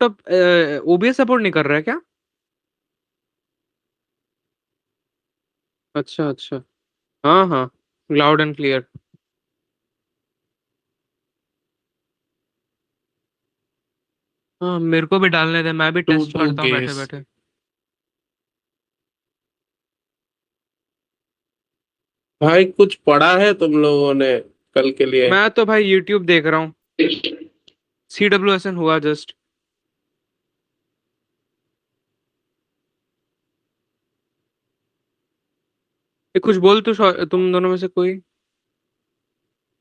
Laptop OBS support नहीं कर रहा है क्या? अच्छा अच्छा। हाँ हाँ, लाउड एंड क्लियर। हाँ, मेरे को भी डालने दे, मैं भी टू टेस्ट टू करता हूँ बैठे गेस। बैठे। भाई कुछ पढ़ा है तुम लोगों ने कल के लिए? मैं तो भाई यूट्यूब देख रहा हूँ। CWSN हुआ जस्ट। ये कुछ बोल तू, तुम दोनों में से कोई।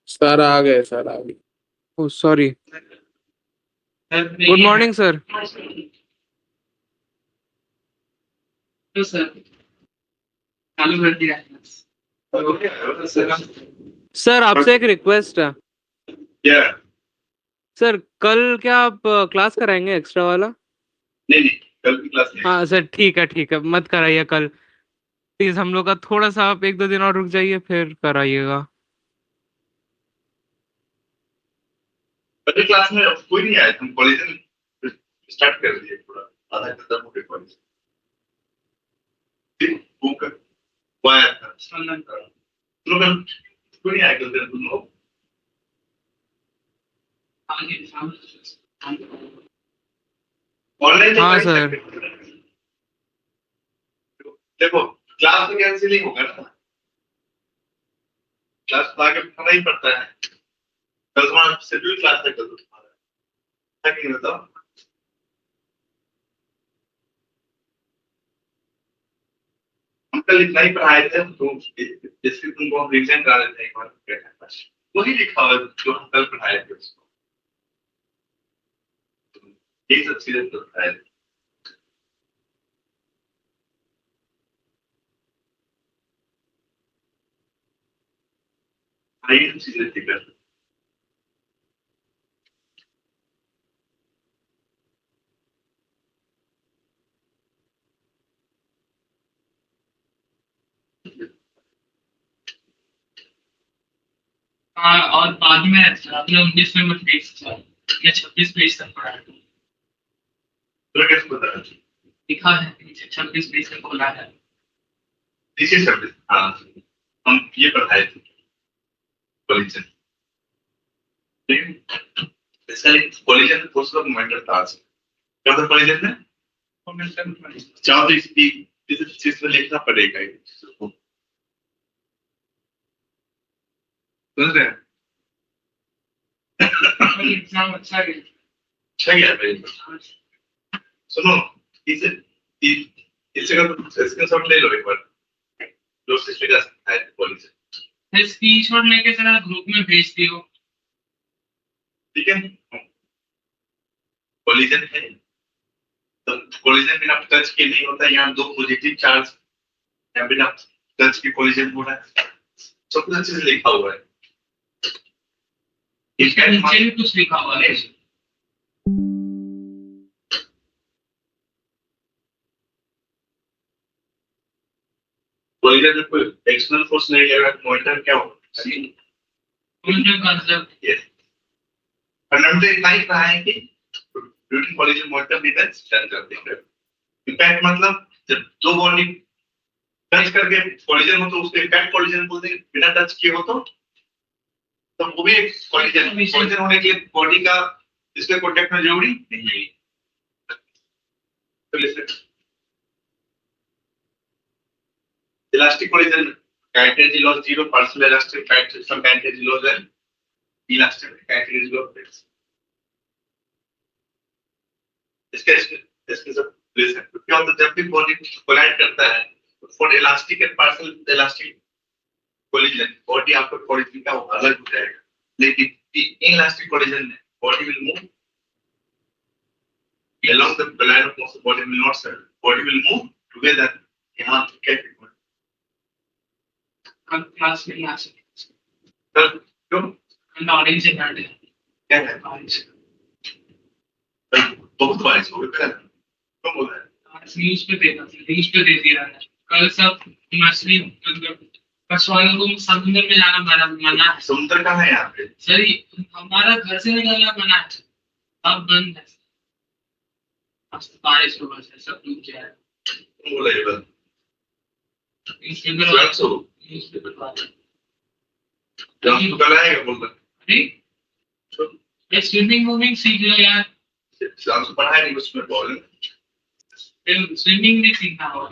सर आ गए, सर आ गए। ओ सॉरी। Good morning sir. तो सर चालू कर दिया है। सर आपसे एक रिक्वेस्ट है। क्या? सर कल क्या आप क्लास कराएंगे एक्स्ट्रा वाला? नहीं नहीं, कल की क्लास नहीं। हाँ सर, ठीक है, मत कराइए कल। प्लीज हम लोग का थोड़ा सा, आप 1-2 दिन और रुक जाइए फिर कराइएगा। कल क्लास में कोई नहीं आया, हम कॉलेज में स्टार्ट कर दिए पूरा। आधा खत्म हो गया कॉलेज। ठीक, बुक कर वो आया था सामने का। तुम लोग कोई नहीं आया कल दिन तुम लोग। आगे सामने ऑनलाइन हाँ नहीं सर। सकते। देखो क्लास में कैंसिल ही होगा ना। क्लास तो आगे पढ़ना ही पड़ता है। कल तुम्हारा शेड्यूल क्लास है, कल तुम्हारा है कि नहीं बताओ। हम कल इतना ही पढ़ाए थे तो जैसे तुमको हम रिविजन करा देते हैं एक बार। वही लिखा हुआ है जो हम कल पढ़ाए थे उसको। यही सब चीजें तो पढ़ाए थे। यही सब चीजें थी कल। हाँ, और बाद में आपने 19 नंबर पेज था या 26 पेज तक पढ़ा है। तो कैसे पता है? लिखा है नीचे 26 पेज तक खोला है। नीचे 26, हाँ। हम ये पढ़ाए थे कॉलेज में। ठीक है? इसका एक कॉलेज में फोर्स ऑफ मोमेंटम था। क्या था कॉलेज में? मोमेंटम। चाहो तो इस चीज में लिखना पड़ेगा ये चीज़ को। समझ रहे हैं? एग्जाम अच्छा गया। अच्छा गया भाई। सुनो, इसे इसे का स्क्रीनशॉट ले लो एक बार। जो सिस्टर का है कॉलेज से स्क्रीनशॉट लेके जरा ग्रुप में भेज दियो। ठीक है? कॉलिजन है तो कॉलिजन बिना टच के नहीं होता। यहाँ दो पॉजिटिव चार्ज, यहाँ बिना टच के कॉलिजन हो रहा है। सब कुछ अच्छे से लिखा हुआ है। इसका नीचे भी कुछ लिखा हुआ है। कॉलिजन में कोई एक्सटर्नल फोर्स नहीं लगा, मोमेंटम क्या होगा? Momentum concept. यस, फंडामेंटल इतना ही कहा है कि ड्यूरिंग कॉलिजन मोमेंटम भी स्टैंड करते हैं। इम्पैक्ट मतलब जब दो बॉडी टच करके कॉलिजन हो तो उसको इम्पैक्ट कॉलिजन बोलते हैं। बिना टच किए हो तो वो भी एक कॉलिजन। कॉलिजन होने के लिए बॉडी का इसके कांटेक्ट में जरूरी नहीं है। तो जैसे elastic collision kinetic loss 0, partial elastic kinetic loss है, इलास्टिक काइनेटिक लॉस। इसके सब प्लेस है। तो क्या होता है जब भी बॉडी कोलाइड करता है तो for elastic and partial elastic collision body आपका कोलिजन का अलग हो जाएगा। लेकिन इनइलास्टिक कोलिजन में body will move along the line of motion. Body will not settle. Body will move together. यहाँ क्या कल क्लास में आ सकते सर? क्यों? कल ऑरेंज से बैठे क्या है ऑरेंज? बहुत बारिश हो गई। कब बोल रहा है? न्यूज पे देखा था, न्यूज पे दे दिया है कल सब मछली मछुआरों को समुद्र में जाना मना है। समुद्र कहाँ है यहाँ पे? सर हमारा घर से निकलना मना है, अब बंद है। बारिश की वजह से सब डूब गया है। वो लेवल न्यूज़पेपर स्वयं सो न्यूज़पेपर वाले जब तो कल आएगा बोल रहा अरे ये स्विमिंग मूविंग सीख लो यार। शाम से पढ़ाया नहीं उसमें प्रॉब्लम फिर स्विमिंग भी सीखना होगा।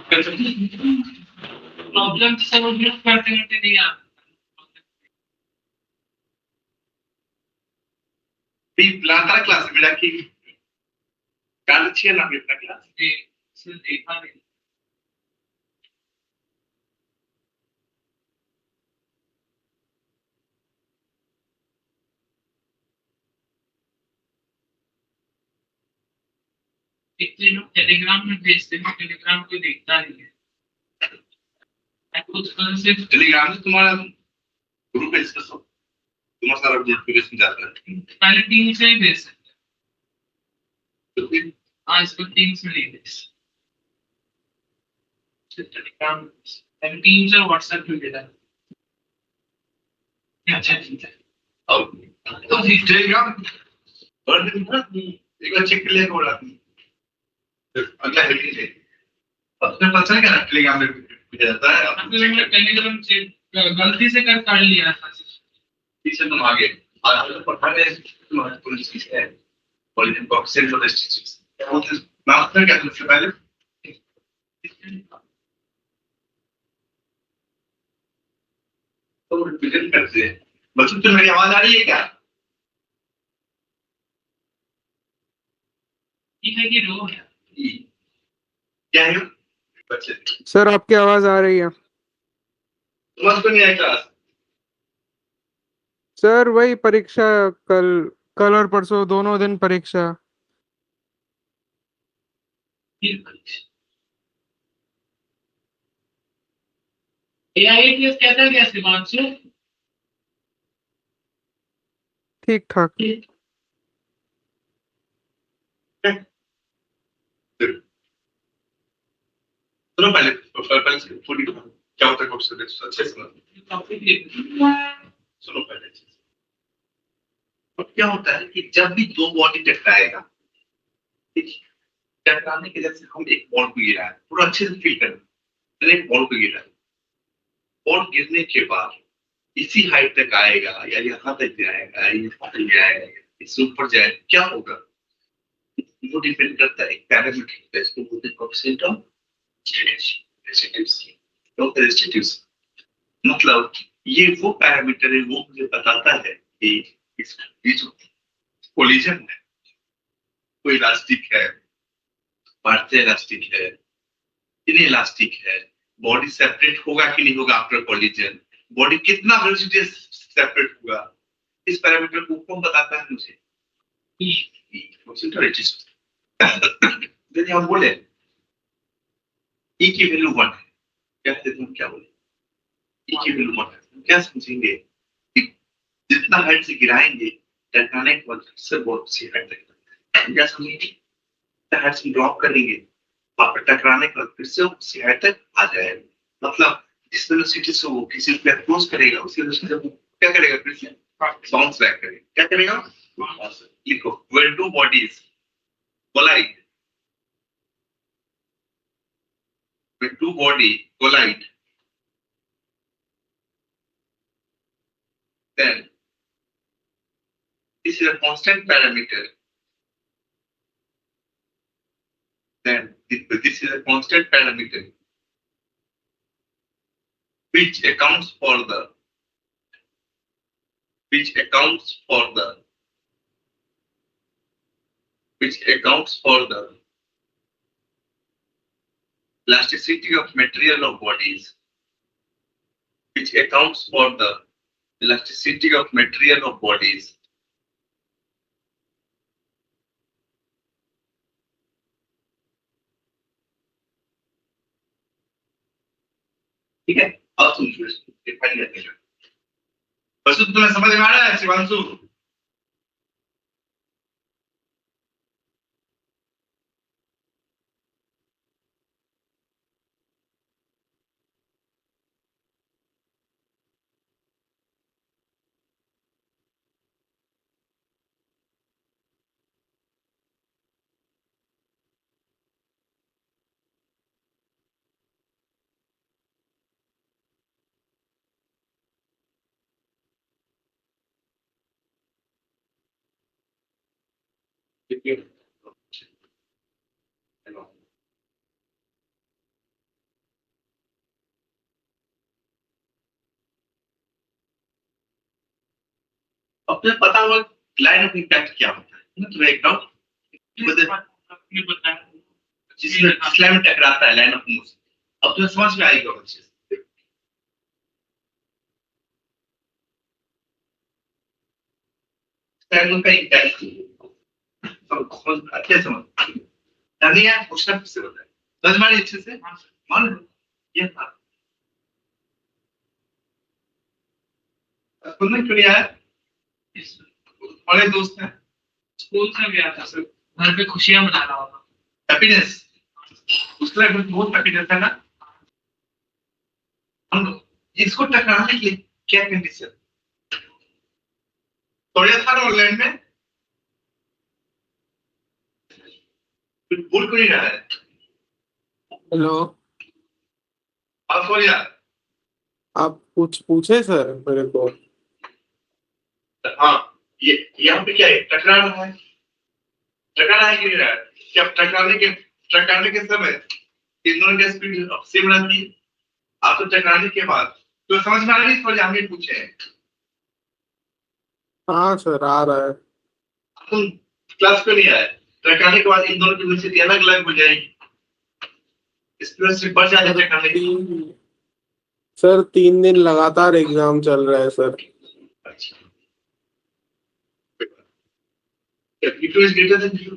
प्रॉब्लम तो सब करते करते नहीं आता। भी लाता क्लास में जाके काल अच्छी है ना अपना क्लास ये सिर्फ देखा नहीं। इतने लोग टेलीग्राम में भेजते हैं, टेलीग्राम कोई देखता नहीं है। मैं खुद कल से टेलीग्राम में तुम्हारा ग्रुप है इसका सब तुम्हारा सारा नोटिफिकेशन जाता है पहले टीम से ही भेज सकते हैं। तो फिर हाँ इसको टीम से नहीं भेज टेलीग्राम पहले टीम से व्हाट्सएप में भेजा। अच्छा ठीक है। अब तो टेलीग्राम और दिन भर एक बार चेक कर लिया बोला अगला हेडिंग है अब तुम्हें पता है क्या टेलीग्राम में भेजा जाता है अब आपने मैंने टेलीग्राम से गलती से कर लिया था। पीछे तुम आगे आज तो पढ़ा रहे तुम्हारा पुलिस की है पॉलिटिकल बॉक्स सेंट्रल स्टेट्स वो नाम था क्या तुमसे पहले तो रिप्रेजेंट करते हैं बच्चों तुम्हें मेरी आवाज आ रही है क्या ये है कि रो है। क्या है बच्चे सर आपकी आवाज आ रही है। तुम्हारे को नहीं आया क्लास सर वही परीक्षा कल कल और परसों दोनों दिन परीक्षा। एआईएटीएस कहता है क्या शिवांशु? ठीक ठाक। सुनो पहले पहले से पूरी क्या होता है क्वेश्चन अच्छे से सुनो पहले अब क्या होता है कि जब भी दो बॉडी टकराएगा ठीक है, टकराने के जैसे हम एक बॉल को गिरा है पूरा अच्छे से फील करना एक बॉल को गिरा है बॉल गिरने के बाद इसी हाइट तक आएगा या यहाँ तक जाएगा या यहाँ तक जाएगा इससे ऊपर जाएगा क्या होगा वो डिपेंड करता है एक पैरामीटर होता है इसको बोलते हैं कोएफिशिएंट ऑफ रेजिस्टिविटी मतलब ये वो पैरामीटर है वो मुझे बताता है कि ये जो कोलिजन है वो इलास्टिक है पार्थिव इलास्टिक है इनइलास्टिक है बॉडी सेपरेट होगा कि नहीं होगा आफ्टर कोलिजन बॉडी कितना वेलोसिटी सेपरेट होगा इस पैरामीटर को कौन बताता है मुझे यदि हम बोले ई की वैल्यू 1 है कहते हैं क्या बोले ई की वैल्यू 1 है क्या समझेंगे जितना हाइट से गिराएंगे टकराने के बाद से बहुत सी हाइट तक क्या समझेंगे हाइट से ड्रॉप करेंगे टकराने के बाद फिर से उसी हाइट तक आ जाएगा मतलब जिस वेलोसिटी से वो किसी पे अप्रोच करेगा उसी वेलोसिटी से वो क्या करेगा फिर से बाउंस बैक करेगा क्या करेगा लिखो when two bodies collide when two body collide then this is a constant parameter then this is a constant parameter which accounts for the which accounts for the which accounts for the elasticity of material of bodies which accounts for the elasticity of material of bodies ठीक है अब सुनिए define करते हैं बस तुम्हें समझ में आ रहा है शिवांशु अब तुम्हें पता होगा लाइन ऑफ इम्पैक्ट क्या होता है, तुम्हें एक डाउट आपने बताया जिसमें में टकराता है लाइन ऑफ मोशन, अब तुम्हें समझ में आएगा वो चीज। ट्रायंगल का इम्पैक्ट समझ अच्छे समझ नहीं यार, पूछना किससे होता है, समझ में आ रही अच्छे से, मान लो ये था तुमने क्यों नहीं आया, बड़े दोस्त हैं, स्कूल से गया था सर, घर पे खुशियां मना रहा होगा। हैप्पीनेस उसका बहुत हैप्पीनेस है ना। हम लोग इसको टकराने के लिए क्या कंडीशन, थोड़ा था ऑनलाइन में कुछ भूल को नहीं रहा है। हेलो, आप सॉरी यार, आप कुछ पूछे सर मेरे को? हाँ ये यहाँ पे क्या है, टकरा रहा है, टकरा रहा है कि नहीं रहा है, क्या टकराने के समय इन दोनों की स्पीड सेम रहती है, आप तो टकराने के बाद तो समझ में आ रही है, थोड़ी हमें पूछे हैं हाँ सर, आ रहा है। तुम क्लास पे नहीं आए, टकराने के बाद इन दोनों की वेलोसिटी अलग अलग हो जाएगी, स्पीड से बढ़ जाए सर टकराने की। सर 3 दिन लगातार एग्जाम चल रहा है सर। अच्छा V2 is greater than 0,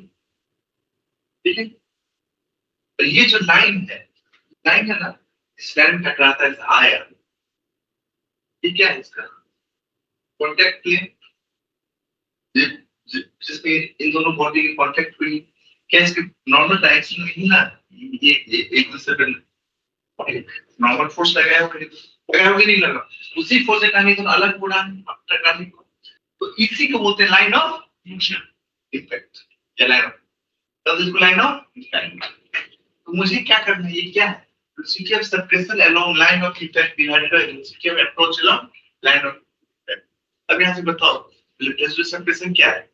ठीक है, तो ये जो लाइन है ना, इस लाइन में टकराता है आया, ये क्या है इसका कॉन्टेक्ट प्लेन, जिसमें इन दोनों बॉडी की कॉन्टेक्ट हुई, क्या इसके नॉर्मल डायरेक्शन में ही ना, ये एक दूसरे पे नॉर्मल फोर्स लगाया होगा नहीं लगा, उसी फोर्स से टांगे तो अलग उड़ा टकराने को, तो इसी को बोलते हैं लाइन ऑफ मोशन इफेक्ट या लाइन ऑफ, तब इसको लाइन ऑफ इफेक्ट। तो मुझे क्या करना है, ये क्या है, velocity of separation along line of effect divided by velocity of approach along line of effect। अब यहाँ से बताओ velocity of separation क्या है,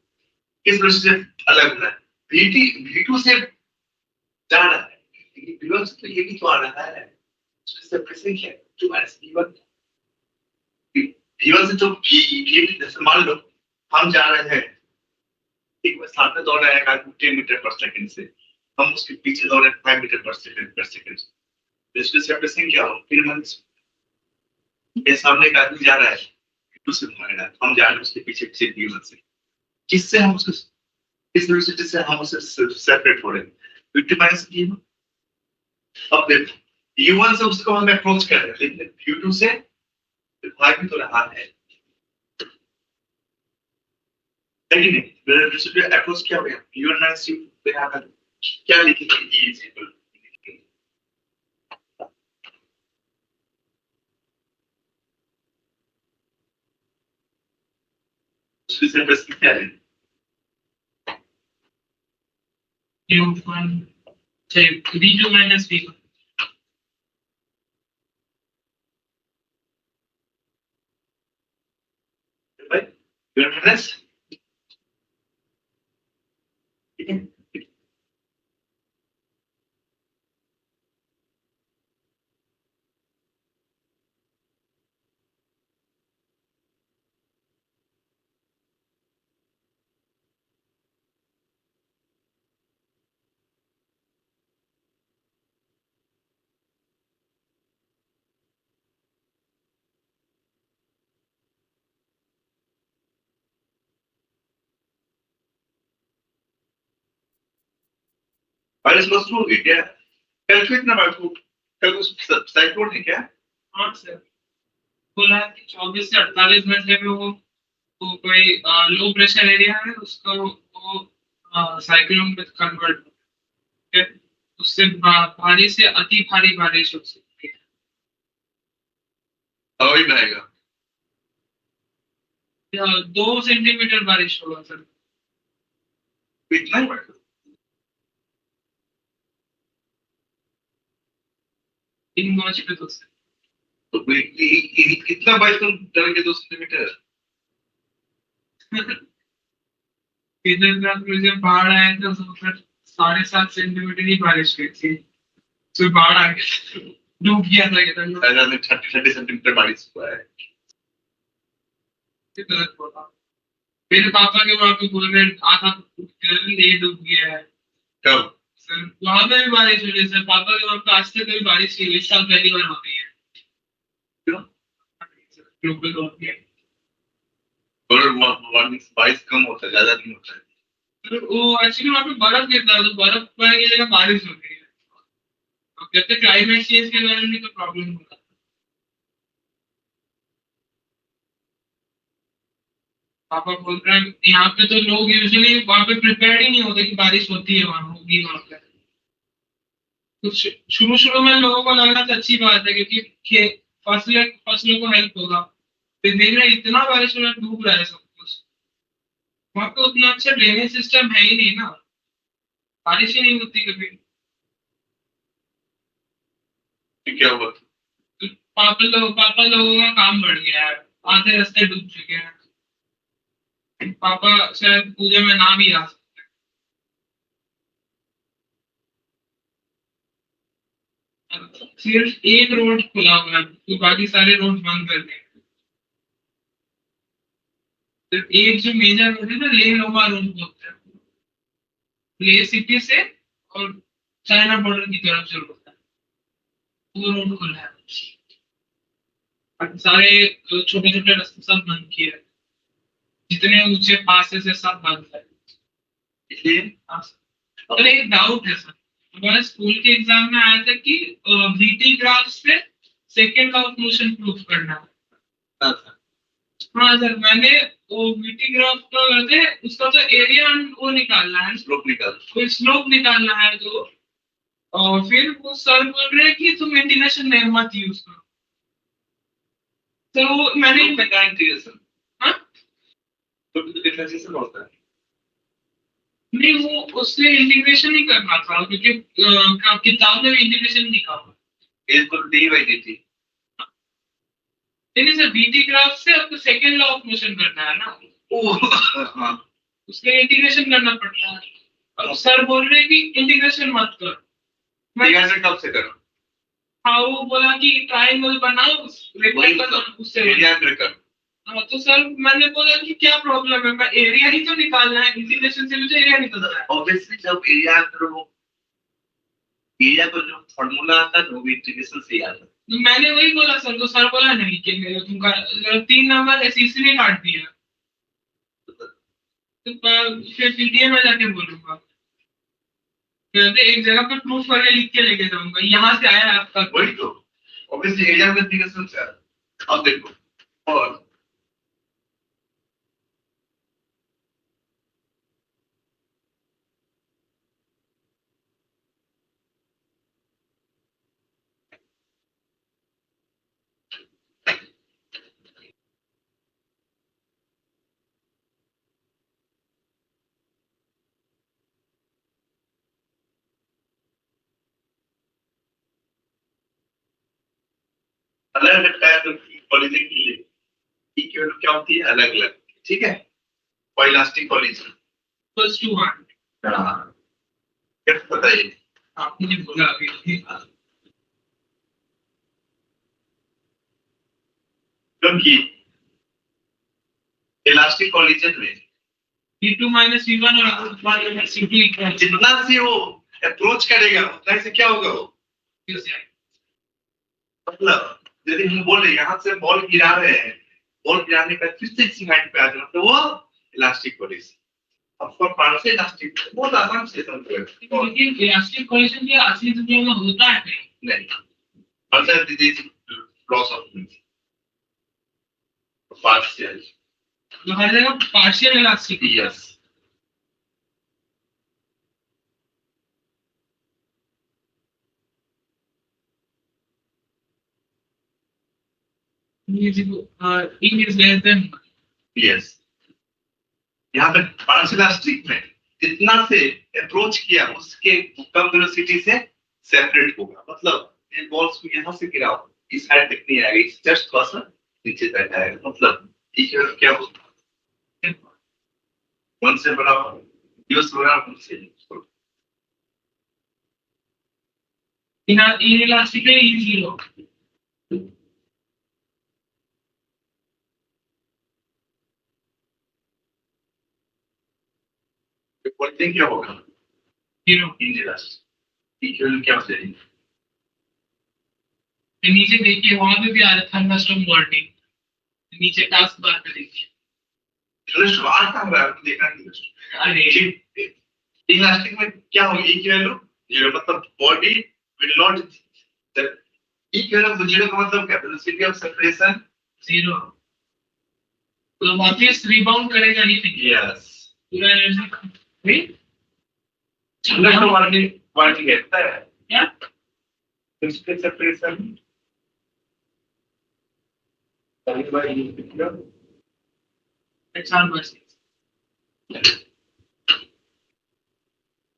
किस velocity से अलग होना है, V2 से जा रहा है, V1 से तो ये भी तो आ रहा है, सेपरेशन क्या है, 2 minus V1, V1 से तो V जैसे मान लो हम जा रहे हैं, एक बार सामने दौड़ रहा है 10 मीटर पर सेकंड से, हम उसके पीछे दौड़ रहे हैं 5 मीटर पर सेकंड, इसमें सेपरेशन क्या हो, फिर मन ये सामने एक आदमी जा रहा है V2 से भाग, हम जा रहे हैं उसके पीछे पीछे V1 से, जिससे हम उसको इस वेलोसिटी से हम उसे सेपरेट हो रहे हैं, V2 माइनस V1। अब देखो U1 से उसको हम अप्रोच कर रहे हैं, लेकिन U2 से भाग भी तो रहा है, लेकिन वेलोसिटी अप्रोच क्या हो गया, U1 माइनस U2 पे यहाँ पर क्या लिखेंगे, E इज इक्वल उससे प्रश्न क्या है, U1 चाहिए V2 minus V1 भाई U1 माइनस, ठीक है, माइनस प्लस 2 हो गया क्या, कैलकुलेट ना बात को, कल को साइक्लोन है क्या, हाँ सर, बोला है कि 24 से 48 घंटे में वो कोई लो प्रेशर एरिया है, उसको वो साइक्लोन में कन्वर्ट हो, उससे भारी से अति भारी बारिश हो सकती है। हवा ही बहेगा, 2 सेंटीमीटर बारिश होगा सर, इतना ही बढ़ेगा, 3 गज पे तो सर। तो कितना बाइक तुम डरेंगे 2 सेंटीमीटर, केदारनाथ में जब बाढ़ आया था तो फिर 7.5 सेंटीमीटर ही बारिश हुई थी, तो बाढ़ आ गया, डूब गया था केदारनाथ। केदारनाथ में 30 सेंटीमीटर बारिश हुआ है। ये गलत बोला। मेरे पापा के वहां पे बोल रहे आधा ये डूब गया है। कब? सर वहां पे भी बारिश हो रही है सर, पापा के वहां पे आज तक कभी बारिश नहीं हुई, इस साल पहली बार हो रही है। क्यों? Global warming. और वार्मिंग बारिश कम होता है, ज्यादा नहीं होता है। तो वो एक्चुअली वहां पे बर्फ गिरता है, तो बर्फ पड़ने की जगह बारिश होती है। अब कहते क्लाइमेट चेंज के बारे में तो प्रॉब्लम होता है। पापा बोल रहे हैं यहाँ पे तो लोग यूजुअली वहां पे प्रिपेयर ही नहीं होते कि बारिश होती है, वहां होगी वहां पे। कुछ शुरू शुरू में लोगों को लग रहा था अच्छी बात है क्योंकि फसलों को हेल्प होगा, फिर देख रहे इतना बारिश हो रहा है, डूब रहा है सब कुछ। वहां पे उतना अच्छा ड्रेनेज सिस्टम है ही नहीं ना, बारिश ही नहीं होती कभी। तो क्या हुआ? तो पापा लोगों का काम बढ़ गया है, आधे रास्ते डूब चुके हैं। पापा शायद पूजा में ना भी आ सकते। सिर्फ एक रोड खुला हुआ है, तो बाकी सारे रोड बंद कर दिए। सिर्फ एक जो मेजर रोड है ना, लेह लोमा रोड बोलते हैं, लेह सिटी से और चाइना बॉर्डर की तरफ जो रोड है, वो रोड खुला है। बाकी सारे छोटे छोटे रास्ते सब बंद किए हैं, जितने ऊंचे पास है सब बंद है। इसलिए हाँ सर। और एक डाउट है सर, हमारे स्कूल के एग्जाम में आया था कि VT ग्राफ से second law of motion proof करना है। हाँ सर, मैंने वो VT ग्राफ का करते हैं, उसका तो एरिया वो निकालना है, स्लोप निकालना है। तो और फिर वो सर बोल रहे हैं कि तुम इंटीग्रेशन नहीं मत यूज करो। तो वो मैंने इंटीग्रेशन, हाँ तो डिफरेंशिएशन होता है। नहीं, वो उससे इंटीग्रेशन ही करना था क्योंकि किताब में भी इंटीग्रेशन लिखा हुआ है। इसको डी बाई डी टी। नहीं सर, VT ग्राफ से आपको सेकंड लॉ ऑफ मोशन करना है ना, हाँ, उसके इंटीग्रेशन करना पड़ता है। अब सर बोल रहे हैं कि इंटीग्रेशन मत करो। मैं इंटीग्रेशन कब से करो? हाँ, वो बोला कि ट्रायंगल बनाओ, रेक्टेंगल उससे एरिया ब्रेकर। हाँ, तो सर मैंने बोला कि क्या प्रॉब्लम है, मैं एरिया ही तो निकालना है, इंटीग्रेशन से मुझे एरिया निकलता है। ऑब्वियसली जब एरिया करो, एरिया को जो फॉर्मूला आता है वो भी इंटीग्रेशन से ही आता है। तो मैंने वही बोला सर, तो सर बोला नहीं कि तुमका 3 नंबर ऐसे इसलिए काट दिया। तो फिर PTA में जाके बोलूंगा, कहते एक जगह पे प्रूफ करके लिख के लेके जाऊंगा, यहाँ से आया है आपका। वही तो ऑब्वियसली एरिया में इंटीग्रेशन से आता है। अब देखो, और अलग अलग टाइप की कॉलेज के लिए इक्वल क्या होती है, अलग अलग। ठीक है, और इलास्टिक कॉलेज प्लस 2 हाँ, क्या बताइए आपने बोला अभी। क्योंकि इलास्टिक कॉलेज में P2 माइनस V1 और V1 C2 इक्वल जितना से वो अप्रोच करेगा उतना से क्या होगा, वो मतलब यदि हम बोले यहाँ से बॉल गिरा रहे हैं, बॉल गिराने का फिर से इसी हाइट पे आ जाना, तो वो इलास्टिक कॉलेज। अब फॉर पार्शियल इलास्टिक बहुत आसान से समझो। लेकिन इलास्टिक कोलिजन ये असली दुनिया में होता है नहीं, मतलब this is loss of partial. तो हर जगह partial elastic. Yes, E is less than yes. यहाँ पे पार्शियल इलास्टिक में जितना से अप्रोच किया उसके कम वेलोसिटी से सेपरेट होगा। मतलब ये बॉल्स को यहाँ से गिराओ, इस साइड तक नहीं आएगा, इस जस्ट थोड़ा सा नीचे तक आएगा। मतलब क्या होगा, वन से बड़ा यूज हो रहा वन से इनइलास्टिक है ई जीरो पॉइंटिंग क्या होगा जीरो इनइलास्टिक इक्वल क्या हो जाएगी तो नीचे देखिए वहां पे भी आ रहा था थंडरस्टॉर्म वार्निंग नीचे टास्क बार पे देखिए थंडरस्टॉर्म आ कहां रहा है देखा नहीं अरे इलास्टिक में क्या होगी ई की वैल्यू जीरो मतलब बॉडी विल नॉट ई की वैल्यू जीरो का मतलब क्या वेलोसिटी ऑफ सेपरेशन जीरो तो वापस रिबाउंड करेगा ही नहीं यस पूरा एनर्जी नहीं थंडरस्टॉर्म वार्निंग कहता है क्या वेलोसिटी सेपरेशन एक्सआर बस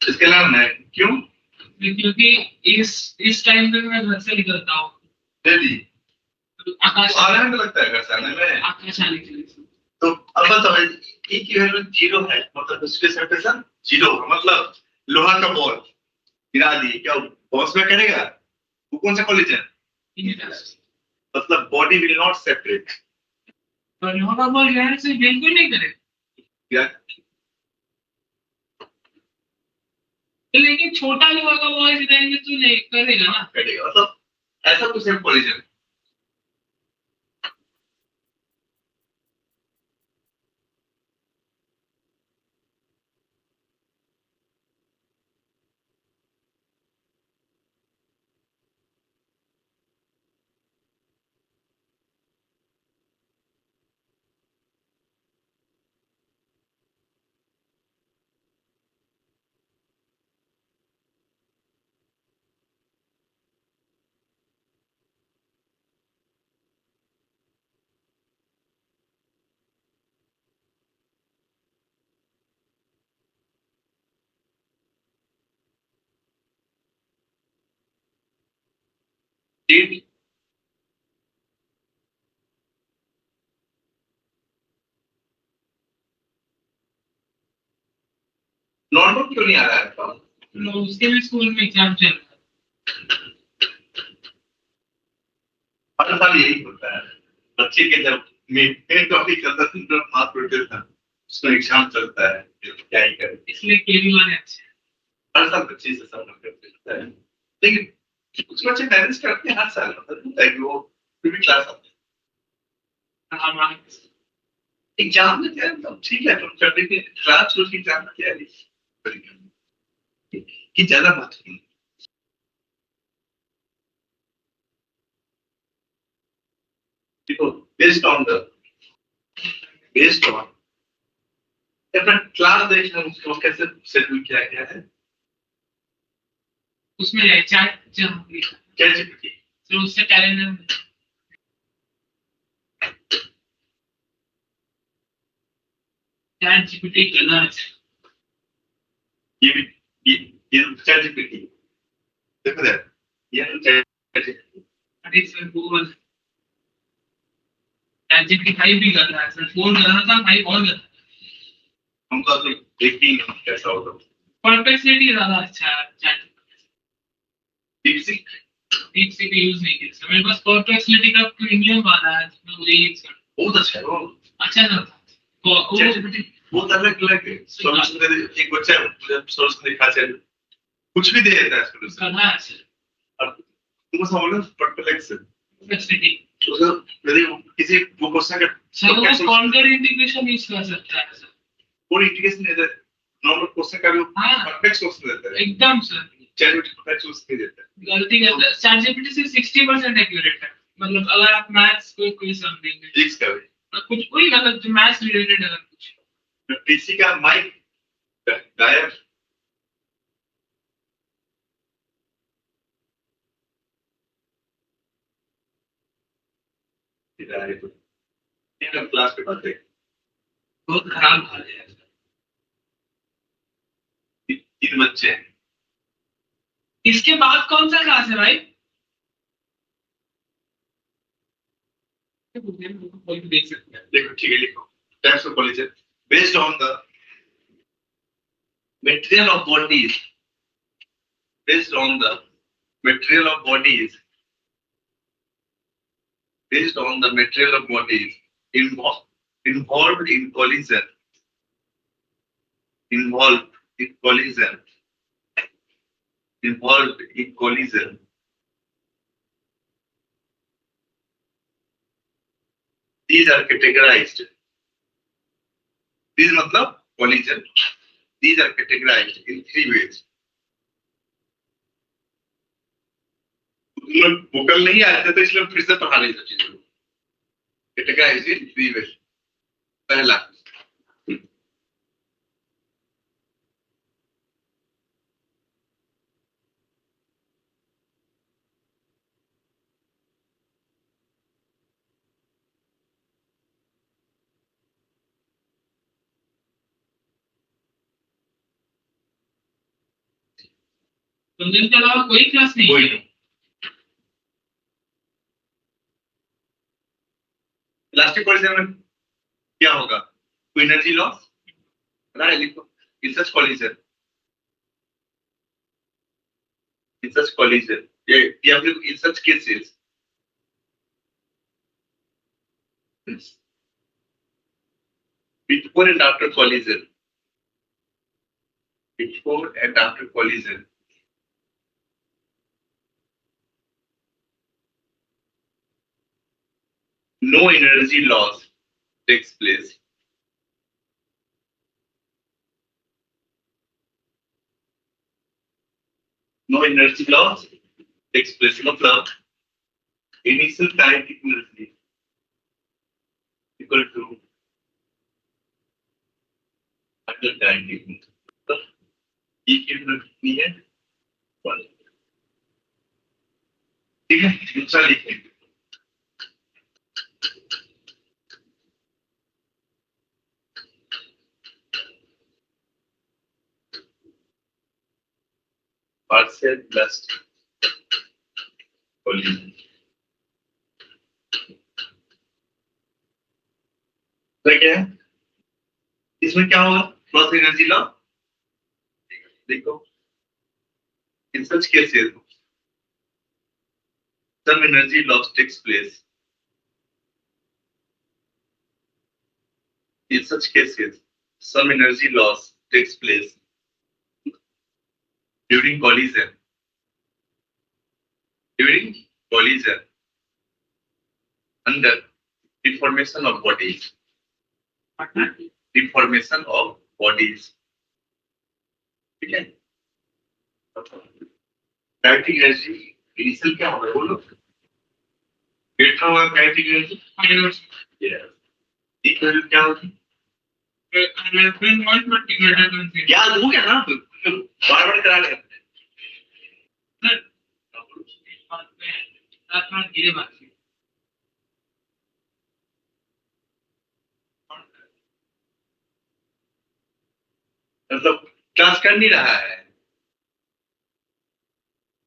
इसके अलावा मैं क्यों क्योंकि इस टाइम पे मैं घर से निकलता हूँ जल्दी आकाश आने में लगता है घर से आने में आकाश आने के लिए तो अब बताओ ई की वैल्यू जीरो है मतलब वेलोसिटी सेपरेशन जीरो मतलब लोहा का बॉल गिरा दी क्या बॉक्स में करेगा वो कौन सा कोलिजन मतलब बॉडी विल नॉट सेपरेट और लोहा का बॉल गिराने से बिल्कुल नहीं करेगा लेकिन छोटा लोहा का बॉल गिराएंगे तो नहीं करेगा ना करेगा मतलब ऐसा कुछ है कोलिजन नॉर्मल क्यों नहीं आ रहा है तो उसके भी स्कूल में एग्जाम चल रहा हर साल यही होता है बच्चे के जब मेन टॉपिक चलता है तो मास प्रोजेक्ट था उसका एग्जाम चलता है क्या ही करे है इसलिए केवी वाले अच्छे हैं। हर साल बच्चे से सब लोग करते रहता है लेकिन कुछ बच्चे मैनेज करते हैं हर साल मतलब होता है कि वो फिर भी क्लास आते हैं हमारे एग्जाम में क्या तब ठीक है तुम कर लेते क्लास छोड़ के एग्जाम में तैयारी कि ज्यादा महत्वपूर्ण देखो बेस्ड ऑन अपना क्लास देखना उसको कैसे शेड्यूल किया गया है उसमें चैट जब क्या जीपीटी तो उससे कैलेंडर चैट जीपीटी करना है ये भी ये चैट जीपीटी देखो दे ये चैट अरे सर गूगल चैट जीपीटी 5 भी कर रहा है सर 4 कर रहा था 5 और कर रहा है हम तो देखते ही नहीं कैसा होगा परप्लेक्सिटी ज्यादा अच्छा है चैट डीपसीक डीपसीक यूज नहीं किया सर मेरे पास परप्लेक्सिटी का प्रीमियम वाला है मैं वही यूज करता बहुत अच्छा है वो हूं अच्छा था वो चैट जीपीटी बहुत अलग अलग है सॉल्यूशन दे एक बच्चा मुझे सॉल्यूशन दिखा चैट कुछ भी दे देता है सॉल्यूशन करना है सर और तुम समझ लो परप्लेक्स परप्लेक्सिटी तो यदि किसी वो क्वेश्चन का सर वो कॉन्कर इंटीग्रेशन यूज कर सकता है सर कोई इंटीग्रेशन नहीं देता नॉर्मल क्वेश्चन का भी हाँ परफेक्ट क्वेश्चन देता है एकदम sir chat GPT perfect question नहीं देता है गलती करता है चैट जीपीटी से 60% एक्यूरेट है मतलब अगर आप मैथ्स को कोई समझेंगे फिजिक्स का भी कुछ कोई मतलब जो मैथ्स रिलेटेड अगर कुछ पीसी का माइक गायब क्लास पे पढ़ते बहुत खराब हाल है तीन बच्चे हैं इसके बाद कौन सा क्लास है भाई देख सकते हैं देखो ठीक है लिखो types of college based on the material of bodies, based on the material of bodies, based on the material of bodies involved in collision, involved in collision, involved in collision. These are categorized. These matlab collision. These are categorized in three ways. भूकल नहीं आए थे तो इसलिए फिर से पढ़ा रही थी चीजों को. Categorized in three ways. पहला, कंजन के अलावा कोई क्लास नहीं कोई है. नहीं. इलास्टिक कोलिजन में क्या होगा? कोई एनर्जी लॉस ना है. लिखो in such collision, in such collision, या फिर in such cases before and after collision, before and after collision, no energy loss takes place. No energy loss takes place. मतलब initial kinetic energy equal to final kinetic energy. तो ये कितनी है? 1. ठीक है, दूसरा लिखेंगे. Partial blast collision. तो क्या है? इसमें क्या होगा? Cross energy law. देखो, in such cases, some energy loss takes place. In such cases, some energy loss takes place during collision. During collision, under deformation of bodies. Deformation of bodies. ठीक है? Kinetic energy initial क्या होगा? बोलो. कितना होगा kinetic energy? Yes. Equal क्या होगी? याद हो गया ना? बार-बार करा ले. मतलब क्लास कर नहीं रहा है.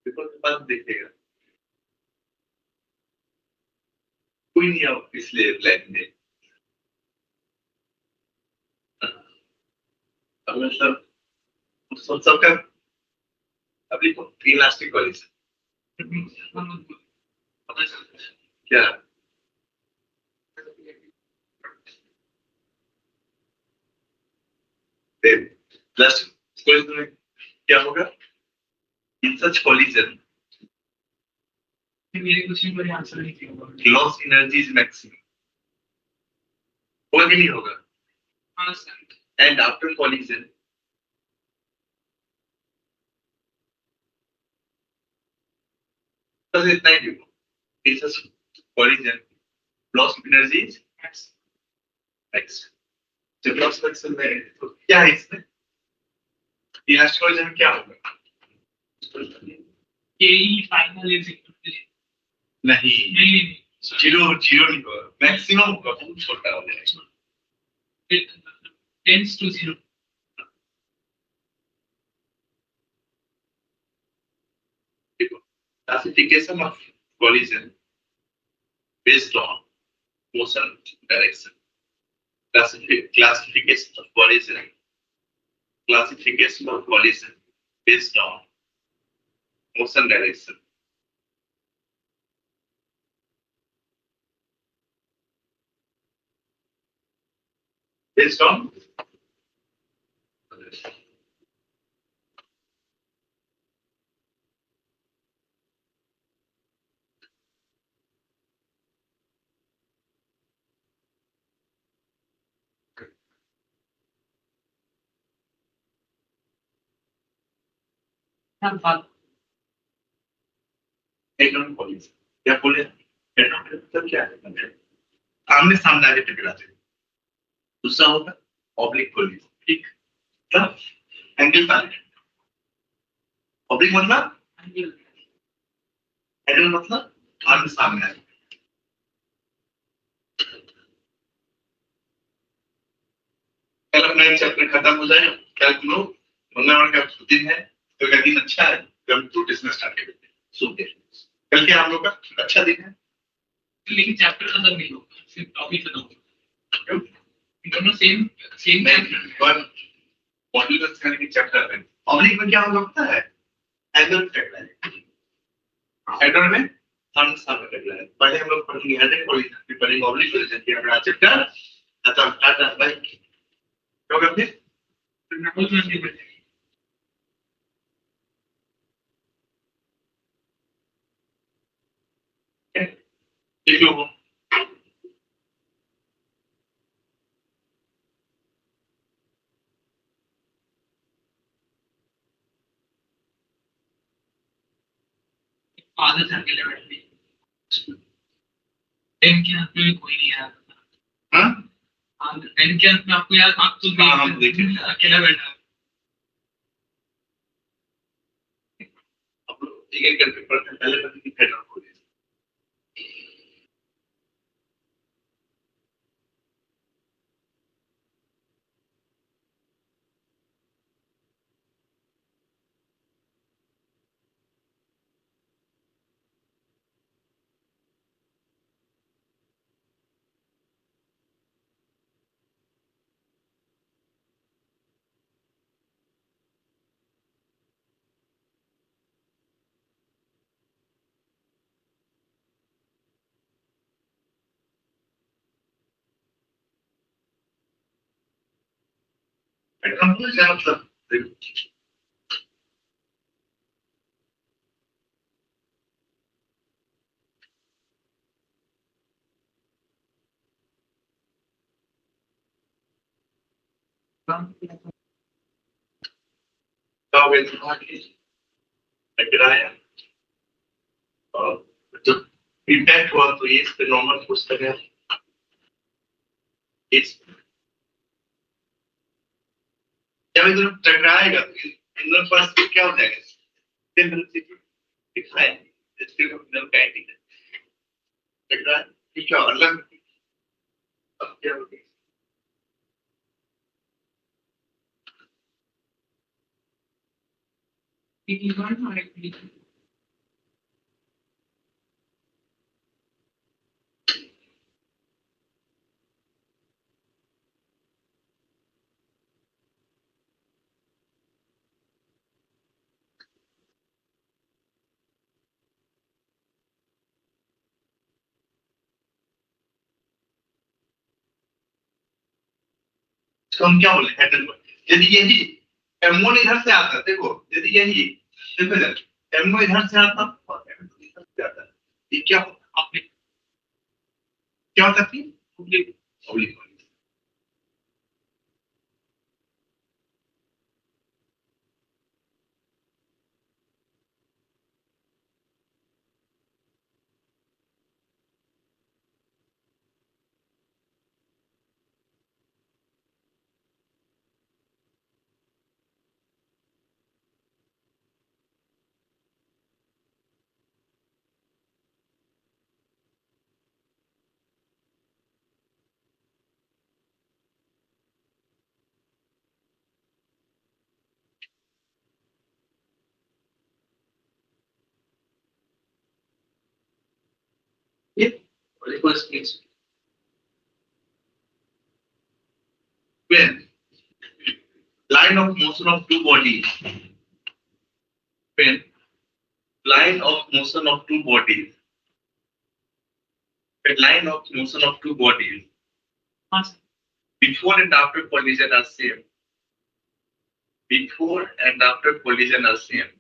पेपर के पास देखेगा. कोई नहीं आप इसलिए लाइन में. अब मतलब सबका अब लिखो इलास्टिक कॉलिजन. क्या? इलास्टिक कॉलिजन में क्या होगा? इन सच कॉलिजन मेरे क्वेश्चन का आंसर नहीं किया. Loss energy is maximum. होगा कि नहीं होगा? हाँ सर. एंड आफ्टर कॉलिजन बस इतना ही लिखो. In such collision loss energy is max. जब लॉस मैक्सिमम में तो क्या है इसमें? इलास्टिक कॉलिजन में क्या होगा? यही फाइनल इज नहीं, नहीं जीरो नहीं होगा. मैक्सिमम होगा. बहुत छोटा हो जाएगा. Tends to 0. Classification of collision based on motion direction. Classification of collision classification of collision based on motion direction. Based on head on collision. क्या बोले head on collision क्या है? आमने सामने आके टकराते हैं। दूसरा होगा oblique collision, ठीक? मतलब एंगल पैरेलल। oblique मतलब एंगल, पैरेलल मतलब आमने सामने आए। कल अपना चैप्टर खत्म हो जाएगा, कल हम लोग मंगलवार का दिन है, कल का दिन अच्छा है, कल हम टू डिस्कस स्टार्ट करेंगे। सुनते हैं। कल के हम लोग का अच्छा दिन है, लेकिन चैप्टर खत्म नहीं होगा, सिर्फ टॉपिक खत्म होगा। दोनों सेम पर मॉड्यूल का करने की चैप्टर है। ऑब्लिक में क्या होगा पता है? एंगल टकराए। हेडर में सामने सामने टकराए। पहले हम लोग पढ़ेंगे हेडर कोलिजन, फिर पढ़ेंगे ऑब्लिक कोलिजन की अपना चैप्टर खत्म टाटा बाय। क्या करते हैं? राहुल गांधी बने। देख लो आदत है अकेले बैठने की। पेन के हाथ में कोई नहीं है। हाँ पेन के हाथ में आपको याद, आप तो हाँ, हम देखें। अकेला बैठा है। अब लोग एक करके पढ़ते हैं। पहले पढ़ते हैं हेडर कोलिजन। हेडर कोलिजन मतलब क्या हो गया कि टकराया और जब इम्पैक्ट हुआ तो ये इस पे नॉर्मल फोर्स लगा। इस जब इधर टकराएगा तो इंद्र पास क्या हो जाएगा? दिन दिखाए इसके नल का एंटी टकराए ठीक है। अलग अब क्या हो गया? तो हम क्या बोले हैंडल पर यदि यही M1 इधर से आता, देखो यदि यही देखो इधर M1 इधर से आता और M2 इधर से आता, ये क्या होता? आपने क्या होता थी? ऑब्लिक ऑब्लिक ये oblique space when line of motion of two bodies. When line of motion of two bodies. A line of motion of two bodies हाँ sir before and after collision are same. Before and after collision are same.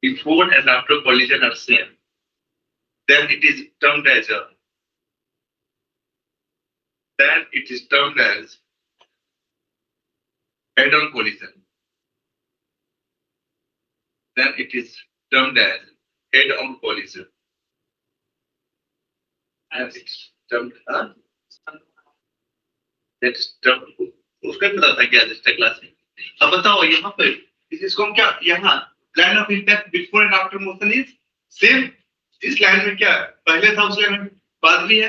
Before and after collision are same. Then it is termed as head-on collision. Then it is termed as head-on collision. And it's termed that is termed उसका पता था क्या जिसका class में अब बताओ यहाँ पर इसको हम क्या यहाँ line of impact before and after motion is same इस लाइन में क्या पहले था उस लाइन में बाद भी है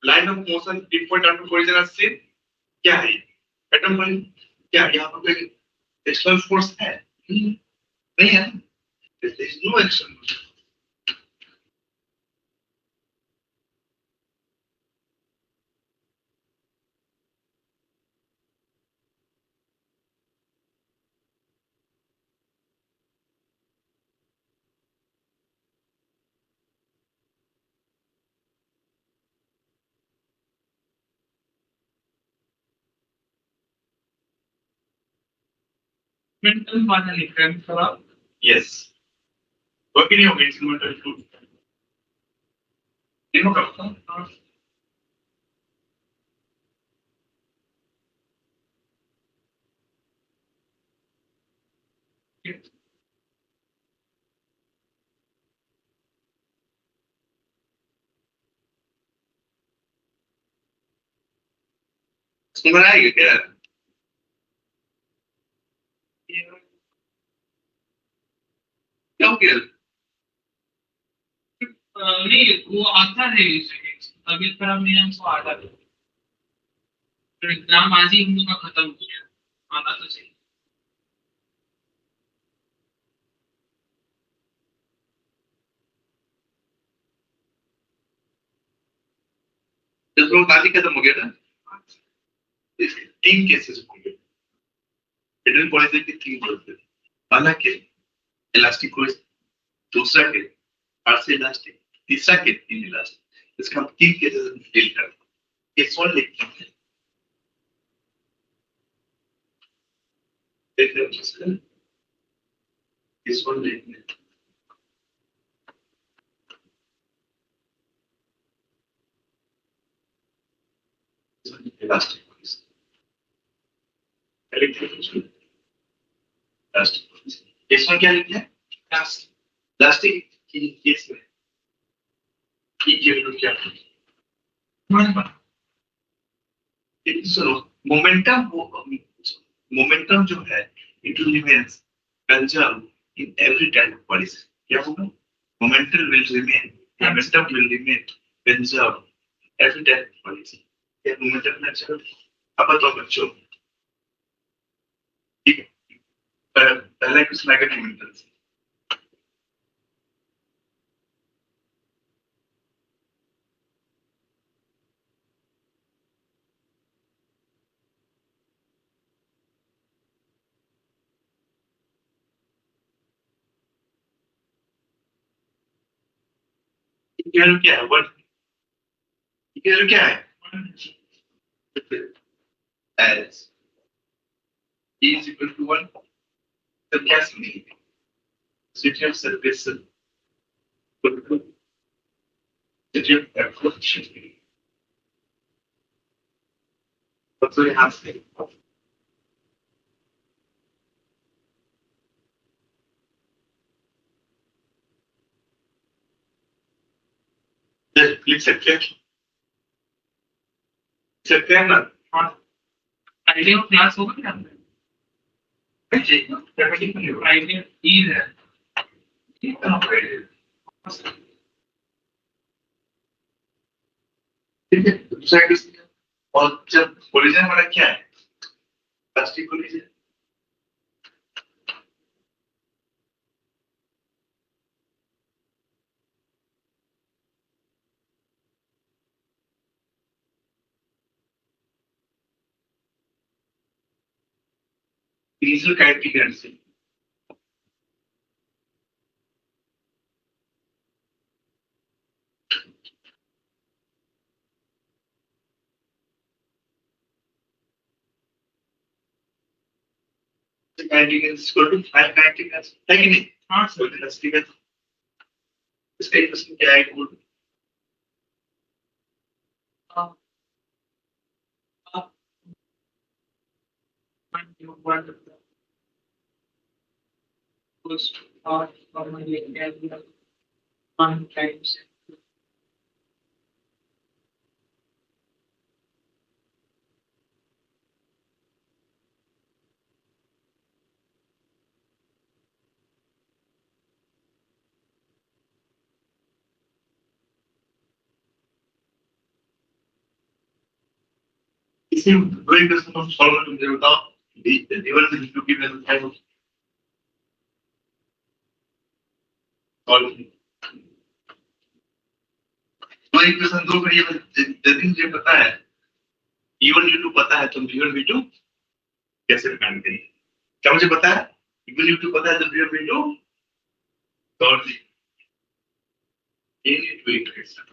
line of motion before and after collision are same क्या है एटम कोलिजन क्या यहाँ पर कोई एक्सटर्नल फोर्स है नहीं है there is no external mental वाला लिख रहे हैं थोड़ा यस वर्क नहीं होगा इंस्ट्रूमेंटल टू तीनों का समझ आएगा क्या क्या हो गया नहीं वो आता है तबीयत खराब नहीं है हमको आता है तो एग्जाम आज ही हम लोग का खत्म हो गया आना तो चाहिए जब लोग आज ही खत्म हो गया ना इसके 3 केसेस होंगे हिडन पॉइजन के 3 केसेस पहला केस इलास्टिक कोर्स दूसरा केस पार्शियल इलास्टिक तीसरा केस इन इलास्टिक इसका हम 3 केसेस डील करते हैं केस 1 लिखते हैं केस 1 लिखते हैं इलास्टिक कोर्स केस 1 क्या लिखते हैं इलास्टिक की केस में की जरूरत क्या है सुनो मोमेंटम जो है it remains conserve in every type of bodies क्या होगा momentum will remain conserve every type of bodies ये मोमेंटम नेचुरल अब तो बच्चों ठीक है पहला कुछ नेगेटिव मोमेंटम क्या है वन क्या है as E is equal to 1 तो क्या समझेंगे city of surface city of approach तो यहाँ से लिख सकते हैं ना आइडिया क्लास होगा क्या आइडिया ई है ठीक है दूसरा किसी और जब कोलिजन हमारा क्या है प्लास्टिक कोलिजन इनिशियल काइनेटिक से kinetic is equal to 5 kinetic है कि नहीं? हाँ तो सर। वेलोसिटी का इसका इक्वेशन क्या है? इक्वल हाँ, हाँ, 1 equals to R normally L 1 times. इसी दो इक्वेशन को सॉल्व करके मुझे बताओ d1 से d2 की वैल्यू क्या होगी? सॉल्व दो इक्वेशन दो का ये यदि मुझे पता है d1 d2 पता है तो d1 d2 कैसे फाइंड करेंगे? क्या मुझे पता है d1 d2 पता है तो d1 d2 सॉल्व ये दो इक्वेशन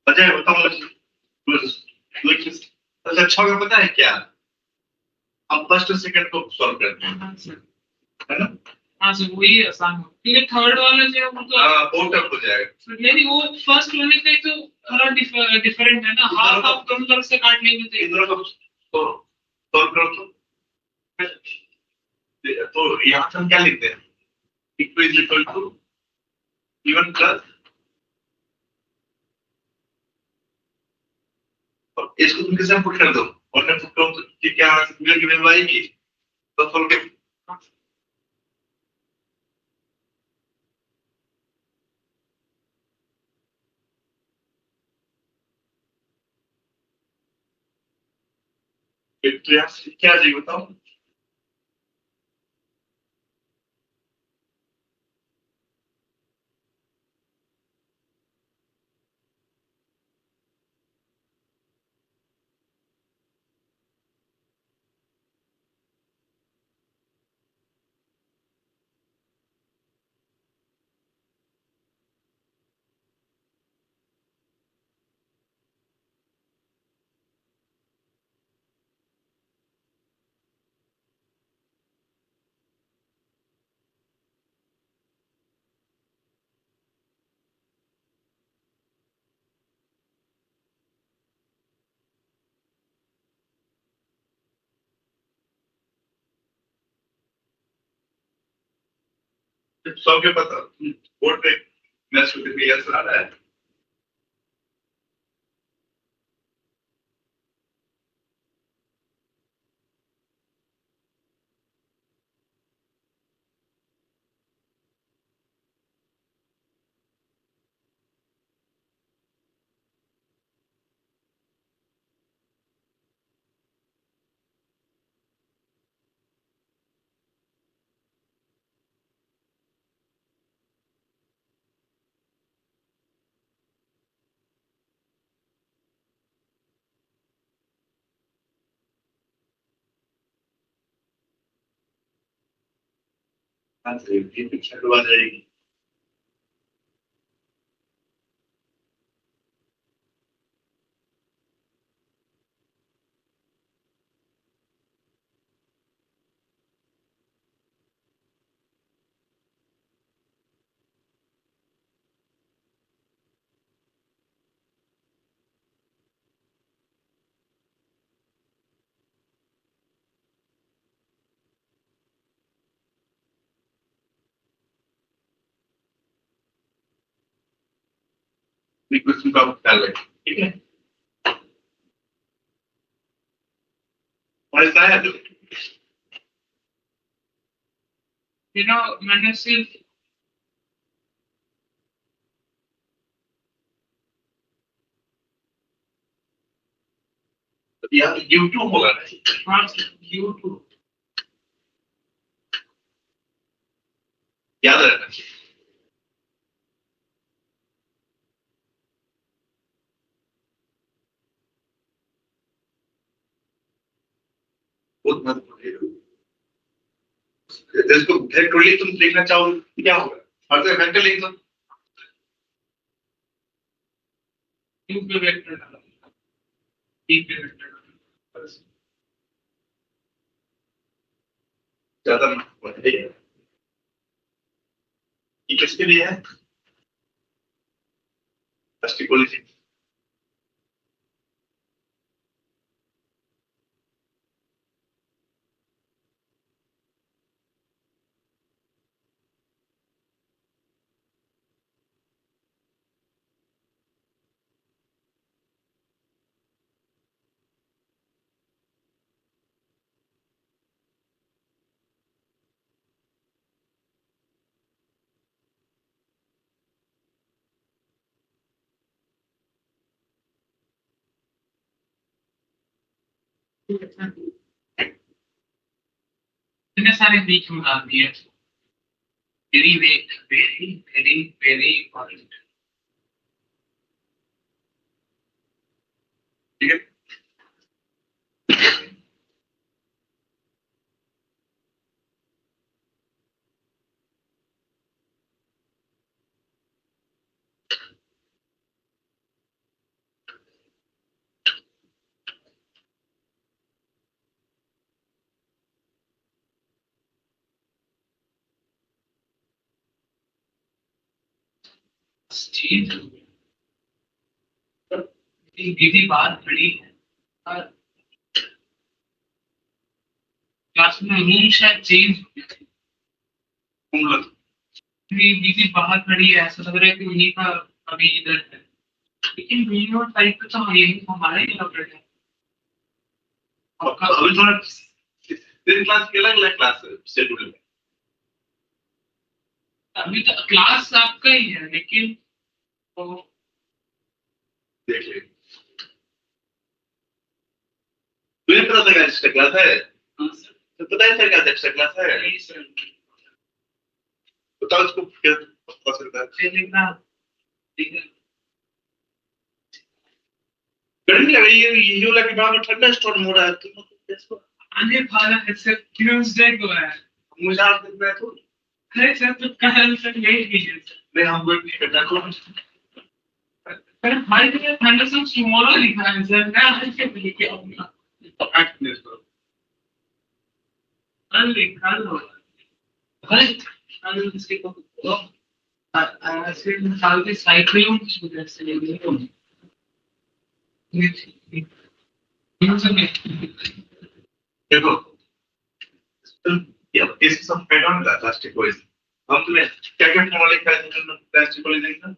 पता है बताओ दो इक्वेशन अच्छा का पता है क्या? हम फर्स्ट और सेकंड को सॉल्व करते हैं हाँ सर। है ना? हाँ सर वही आसान हो क्योंकि थर्ड वाला जो है वो तो बहुत टफ हो जाएगा। नहीं वो फर्स्ट वाले का ही तो थोड़ा डिफरेंट है ना, हाफ हाफ दोनों तरफ से काट लेंगे तो इन दोनों को सॉल्व करो तो यहाँ से हम क्या लिखते हैं? इक्व is equal to d1 plus और इसको तुम किसी में पुट कर दो और मैं पुट करूँ तो क्या मिल की वैल्यू आएगी तो सॉल्व कर तो यहाँ से क्या जी बताओ? सॉल्व के पता बोर्ड पे मैथ्स में भी आंसर आ रहा है। आंसर ये पिक्चर डुबा जाएगी। इक्वेशन का ख्याल रखें ठीक है। और ऐसा है जो मैंने सिर्फ यहाँ U2 होगा ना? हाँ U2 याद रखना चाहिए। बहुत महत्वपूर्ण है। इसको वेक्टोरियल तुम देखना चाहो क्या होगा? और तो वेक्टर लिख दो। U पे वेक्टर डाला, P पे वेक्टर डाला, बस। ज्यादा महत्वपूर्ण है ये किसके लिए है? एस्टिकोलॉजी। इतने सारे बीच में डाल दिए, very very very very important. ठीक है। चीज दीदी बात बड़ी है, और क्लास में रूम शायद चेंज हो गया, हम लोग दीदी बाहर खड़ी है, ऐसा लग रहा है कि उन्हीं का अभी इधर है, लेकिन रूम और टाइप पे तो यही हमारा ही लग रहा है। अभी थोड़ा दिन क्लास के अलग अलग क्लास शेड्यूल है। अभी तो क्लास आपका ही है, लेकिन तो देख ले तुझे पता था एक्स्ट्रा क्लास है? तो पता है सर क्या एक्स्ट्रा क्लास है? नहीं सर, बताओ उसको क्या पता चलता है? लिखना ठीक है। गर्मी लग रही है ये वाला कि बाहर में ठंडा स्टॉर्म हो रहा है तुम इसको आने वाला है सर, ट्यूसडे को है। मुझे आप दिन में तो अरे सर तो कल तक लेट कीजिए सर। मैं हम वर्क नहीं करना तो सर हमारे लिए थंडरस्टॉर्म टुमारो लिखा है सर, मैं आज के लेके आऊंगा। एक्ट नहीं करो। कल होगा, कल इसके को ऐसे साल के साइक्लोन की वजह से देखो ये इस सब पैटर्न का प्लास्टिक को हम तुम्हें क्या क्या फॉर्मूला लिखा है तुमने प्लास्टिक को लिखना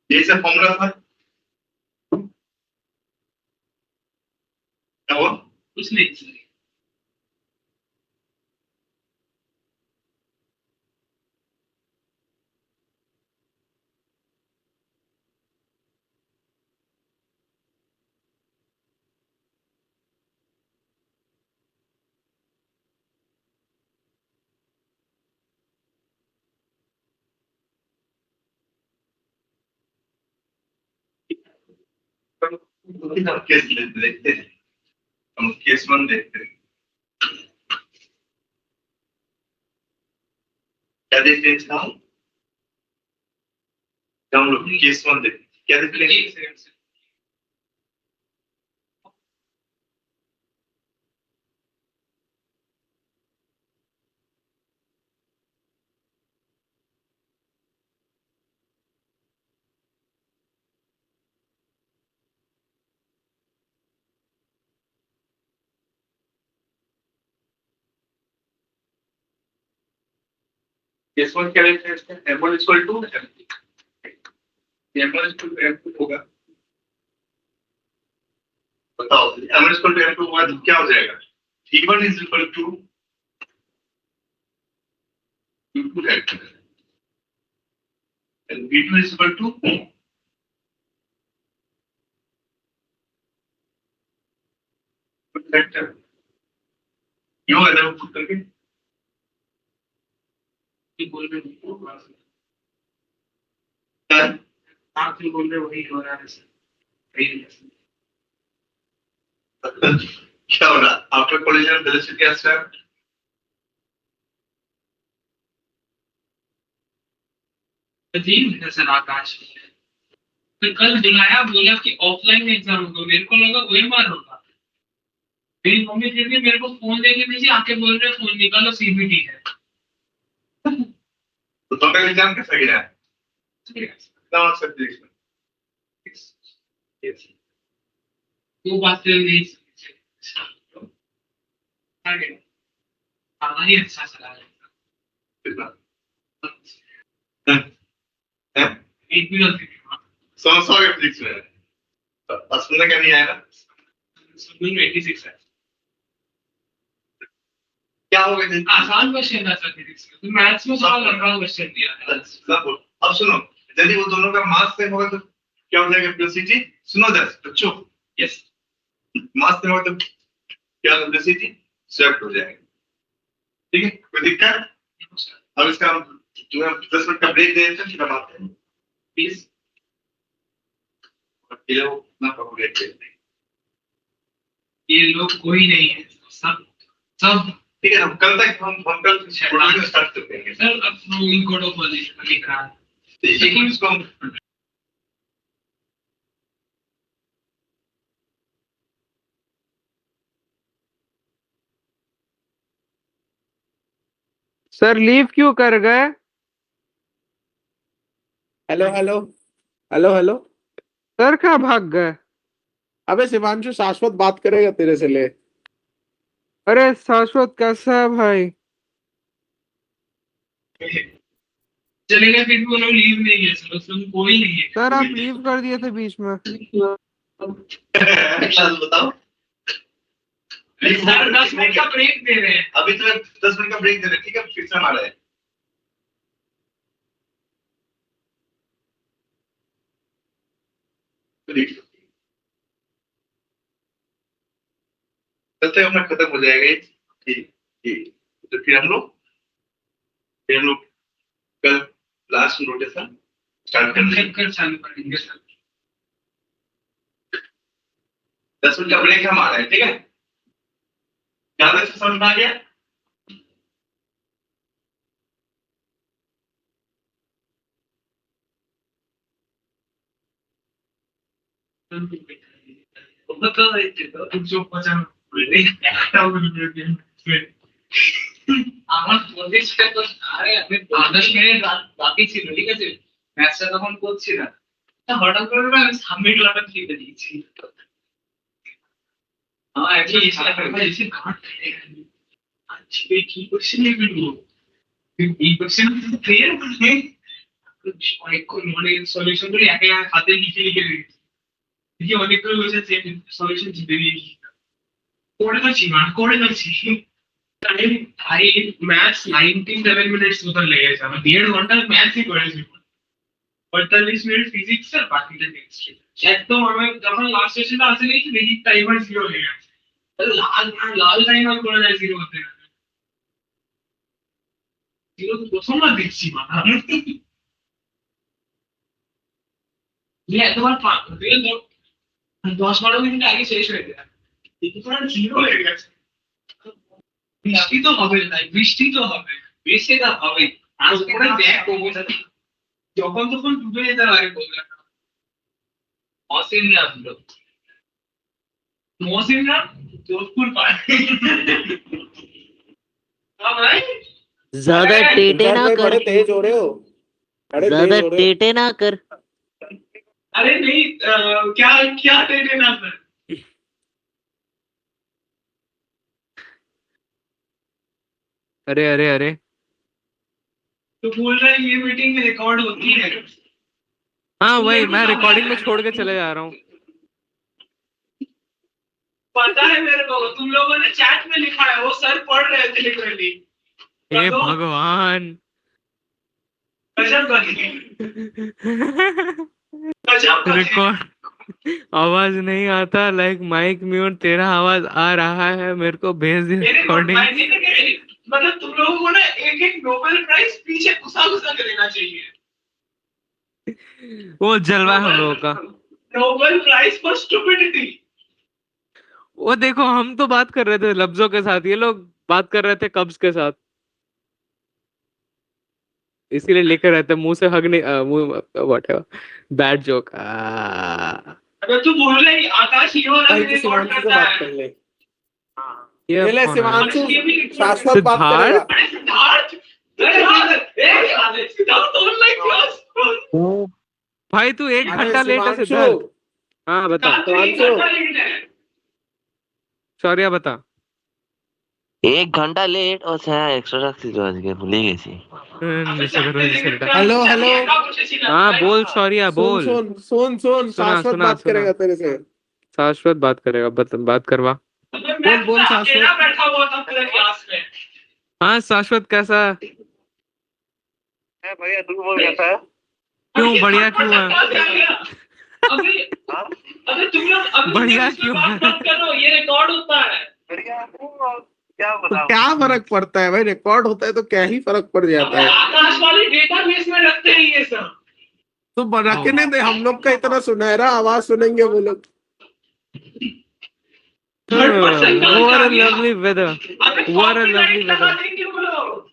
ये सब फॉर्मूला था क्या हुआ कुछ नहीं सर। हम केस देखते हैं हम केस वन देखते हैं क्या देख रहे हैं हम लोग केस 1 देख क्या देख रहे हैं एक सेकंड से केस 1 क्या देख रहे हैं m1 equal to m1 equal to m2 होगा बताओ m1 इक्वल टू m2 होगा तो क्या हो जाएगा v1 is equal to v2 है and v2 is equal to factor क्यों अगर पुट करके ये बोल रहे हैं क्या आप जो बोल रहे हो वही हो रहा है सर वही है सर। हो रहा after collision velocity has swept अजीब है सर आकाश फिर कल बुलाया बोला कि ऑफलाइन एग्जाम होगा मेरे को लगा OMR होगा मेरी मम्मी फिर भी मेरे को फोन देके भेजी आके बोल रहे फोन निकालो CBT है तो टोटल एग्जाम कैसा गया कितना सब्जेक्ट वो बात नहीं आगे हमारी अच्छा चला रहा कितना है एक भी गलती नहीं 100 के फिजिक्स में असमना क्या नहीं आया सब में 86 है क्या हो गया आसान क्वेश्चन था सर फिजिक्स में तो मैथ्स में थोड़ा लंबा क्वेश्चन दिया है अब सुनो यदि वो दोनों का मास सेम होगा तो क्या हो जाएगा वेलोसिटी सुनो दस बच्चों यस मास सेम होगा तो क्या वेलोसिटी स्वेप्ट हो जाएगा ठीक है कोई दिक्कत अब इसका हम तुम्हें 10 मिनट का ब्रेक दे देते हैं फिर हम आते हैं प्लीज और ये लोग अपना ब्रेक देते हैं ये लोग कोई नहीं है सब सब ठीक है हम कल तक हम कल प्रोग्रामिंग स्टार्ट करते हैं सर अब फ्लोइंग कोड ऑफ पोजीशन लिख रहा है लेकिन इसको हम सर लीव क्यों कर गए? Hello hello hello hello. Sir कहाँ भाग गए? अबे शिवांशु शाश्वत बात करेगा तेरे से ले। अरे शाश्वत कैसा है भाई? चले गए फिर भी वो लोग लीव नहीं है सर उसमें कोई नहीं है सर आप लीव कर दिए थे बीच में। बताओ सर 10 मिनट का ब्रेक दे रहे हैं अभी तो 10 मिनट का ब्रेक दे रहे हैं ठीक है फिर से हम आ रहे हैं चलते अपना खत्म हो जाएगा ये ठीक तो फिर हम लोग कल लास्ट रोटेशन स्टार्ट कर देंगे कर चालू करेंगे सर 10 मिनट का ब्रेक हम आ रहे हैं ठीक है ज्यादा से समझ में आ गया बता रहे तुम जो पहचान আমার পজিশনটা তো আরে আমি 10 মিনিট বাকি ছিল ঠিক আছে ম্যাচটা তখন করছি না হঠাৎ করে আমি সাবমিট বাটন টিপে দিয়েছি আমার একচুয়ালি ইচ্ছা এসে ঘাট আজকে কি কোশ্চেন লিখবো এই কোশ্চেন ক্লিয়ার মানে অনেকক্ষণ মানে সলিউশনগুলো একা হাতে লিখে লিখে রেখেছি দেখি অনেকগুলো কোশ্চেন সলিউশন জিতে দিয়েছি করে যাচ্ছি टाइम भाई मैथ्स 97 मिनट्स उधर ले गए साहब 1.5 घंटा मैथ्स ही করেছি 45 মিনিট ফিজিক্স আর বাকিটা টেক্সট একদম আমি যখন লাস্ট সেশনটা আসে নেই দেখি টাইমার জিরো হয়ে গেছে লাল টাইমার করে যায় জিরো হতে জিরো তো প্রথমবার দেখছি মাথা ये একবার 10-12 মিনিট আগে শেষ হয়ে যায় দেখি পুরো জিরো হয়ে গেছে বৃষ্টি তো হবে তাই বৃষ্টি তো হবে বৃষ্টিটা হবে আর ওপরে দেখ অবস্থা যখন তখন ডুবে যেতে লাগে বললাম অসিন আসলো মহসিনরা जोधपुर पाए हाँ भाई ज्यादा टेटे सिद्धार्थ ना भाई कर, बड़े तेज हो रहे हो, बड़े ज्यादा तेज हो रहे हो। टेटे ना कर। अरे नहीं क्या क्या टेटे ना सर अरे अरे अरे तो बोल रहा है ये मीटिंग में रिकॉर्ड होती है हाँ वही मैं रिकॉर्डिंग में छोड़ के चले जा रहा हूँ। पता है मेरे को तुम लोगों ने चैट में लिखा है वो सर पढ़ रहे थे लिटरली हे भगवान गजब बनी गजब बनी रिकॉर्ड आवाज नहीं आता, लाइक माइक म्यूट, तेरा आवाज आ रहा है, मेरे को भेज दे मेरे को रिकॉर्डिंग। मतलब तुम लोगों को ना एक एक नोबेल प्राइज पीछे घुसा घुसा के देना चाहिए वो जलवा है हम लोगों का। नोबेल प्राइज फॉर स्टुपिडिटी वो देखो हम तो बात कर रहे थे लफ्जों के साथ, ये लोग बात कर रहे थे कब्ज के साथ, इसीलिए लेकर रहते मुंह से हग नहीं, मुंह व्हाटएवर, बैड जोक। अगर तू बोल रही आकाश ये वाला भाई भी तो रिकॉर्ड शिवांशु से करता बात है कर ले, ये ले कौन है? शिवांशु ये भी record शाश्वत बात सिद्धार्थ? करेगा। अरे सिद्धार्थ अरे यार सिद्धार्थ डोंट लाइक क्लास भाई तू 1 अरे घंटा लेट है शिवांशु, सिद्धार्थ। हाँ बता, शौर्या बता। 1 घंटा लेट और एक्स्ट्रा रख आज भूल ही गई। हेलो हेलो, हाँ बोल शौर्या सुन बोल। सुन सुन सुन, सुना, शाश्वत सुना, बात सुना। करेगा तेरे से। शाश्वत बात करेगा, बात करवा। बोल बोल शाश्वत। बैठा हुआ था पूरे क्लास में हाँ शाश्वत कैसा है? भैया तू बोल कैसा है? क्यों बढ़िया क्यों है? अभी अगर तुम लोग अभी बढ़िया इसमें क्यों बात है? मत करो ये रिकॉर्ड होता है बढ़िया हूँ, क्या तो बताऊं? क्या फर्क पड़ता है भाई, रिकॉर्ड होता है तो क्या ही फर्क पड़ जाता है। आकाश वाले डेटाबेस में रखते हैं ये सब तो रखने दे, हम लोग का इतना सुनहरा आवाज सुनेंगे वो लोग। थर्ड पर्सन का What a आ गया। lovely weather. अबे What a copyright lovely लगा weather. देंगे वो लोग।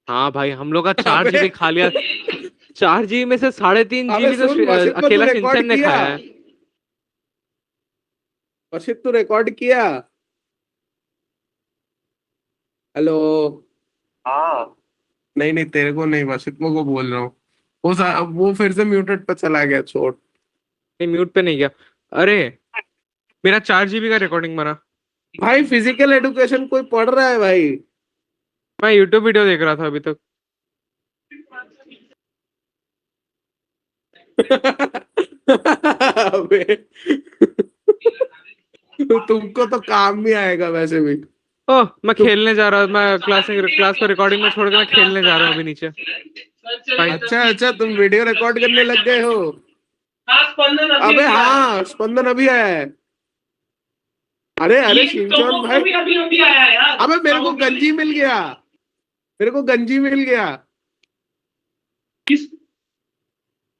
हाँ भाई हम लोग का 4 अबे। जीबी खा लिया। 4 जीबी में से 3.5 अबे जीबी तो सुन, वर्षित को तू अकेला रिकॉर्ड सिंचन ने किया? खाया है। वर्षित तू रिकॉर्ड किया? हेलो। हाँ नहीं नहीं तेरे को नहीं, वर्षित को बोल रहा हूँ। वो फिर से म्यूटेड पे चला गया, छोड़। नहीं म्यूट पे नहीं गया। अरे मेरा 4 जीबी का रिकॉर्डिंग बना। भाई फिजिकल एजुकेशन कोई पढ़ रहा है भाई? मैं यूट्यूब वीडियो देख रहा था अभी तक। अबे तुमको तो काम भी आएगा वैसे भी। ओह मैं खेलने जा रहा हूँ, मैं क्लास को रिकॉर्डिंग में छोड़ के मैं खेलने जा रहा हूँ अभी नीचे। भाई अच्छा अच्छा, तुम वीडियो रिकॉर्ड करने लग गए हो? हाँ, स्पंदन अभी अबे अभी आया। हाँ, स्पंदन अभी आया है। अरे अरे ये शिनचैन तो भाई, भी अभी अभी आया है यार। अबे मेरे को गंजी मिल गया, मेरे को गंजी मिल गया।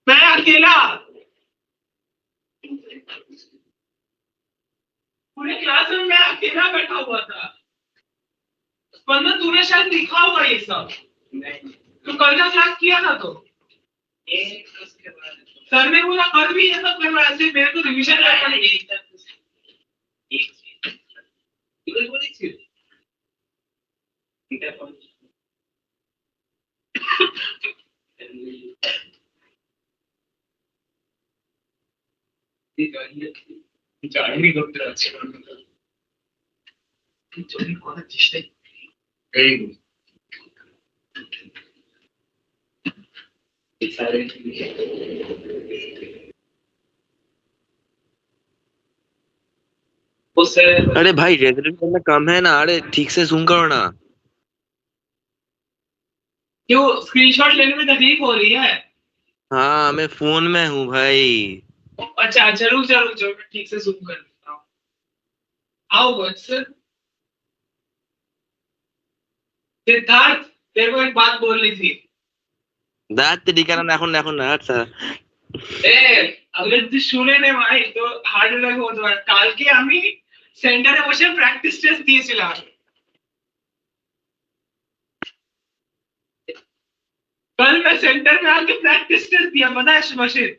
मैं अकेला पूरे क्लास में मैं अकेला बैठा हुआ था। स्पंदन तूने शायद लिखा होगा ये सब। तो कल का क्लास किया था तो सर ने बोला कल भी ये सब करना, ऐसे मेरे को रिवीजन करना नहीं। জানি করতে যাচ্ছি যদি করার চেষ্টা এই उससे अरे भाई रेजोल्यूशन में कम है ना, अरे ठीक से जूम करो ना। क्यों स्क्रीनशॉट लेने में तकलीफ हो रही है? हाँ मैं फोन में हूँ भाई। अच्छा जरूर जरूर जरूर मैं ठीक से जूम कर देता हूँ। आओ बस सिद्धार्थ तेरे को एक बात बोलनी थी। দাঁত ঠিকানা না এখন এখন না আচ্ছা अगर তুই শুনে নে ভাই তো হার্ড লাগে হতে পারে। কালকে আমি সেন্টারে বসে প্র্যাকটিস টেস্ট দিয়েছিলাম। कल मैं सेंटर में आके प्रैक्टिस टेस्ट दिया, पता है मशीन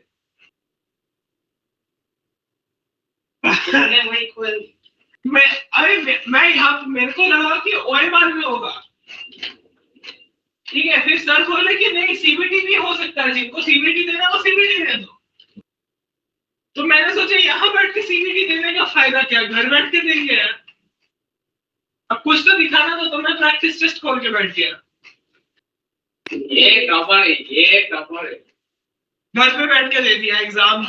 मैं मैं यहाँ मेरे को लगा कि ओएमआर में होगा, ठीक है। फिर सर बोले कि नहीं सीबीटी भी हो सकता है, जिनको सीबीटी देना वो सीबीटी दे दो। तो मैंने सोचा यहाँ बैठ के सीबीटी देने का फायदा क्या, घर बैठ के देंगे यार, अब कुछ तो दिखाना तो मैं प्रैक्टिस टेस्ट खोल के बैठ गया। ये टॉपर है, घर पे बैठ के दे दिया एग्जाम।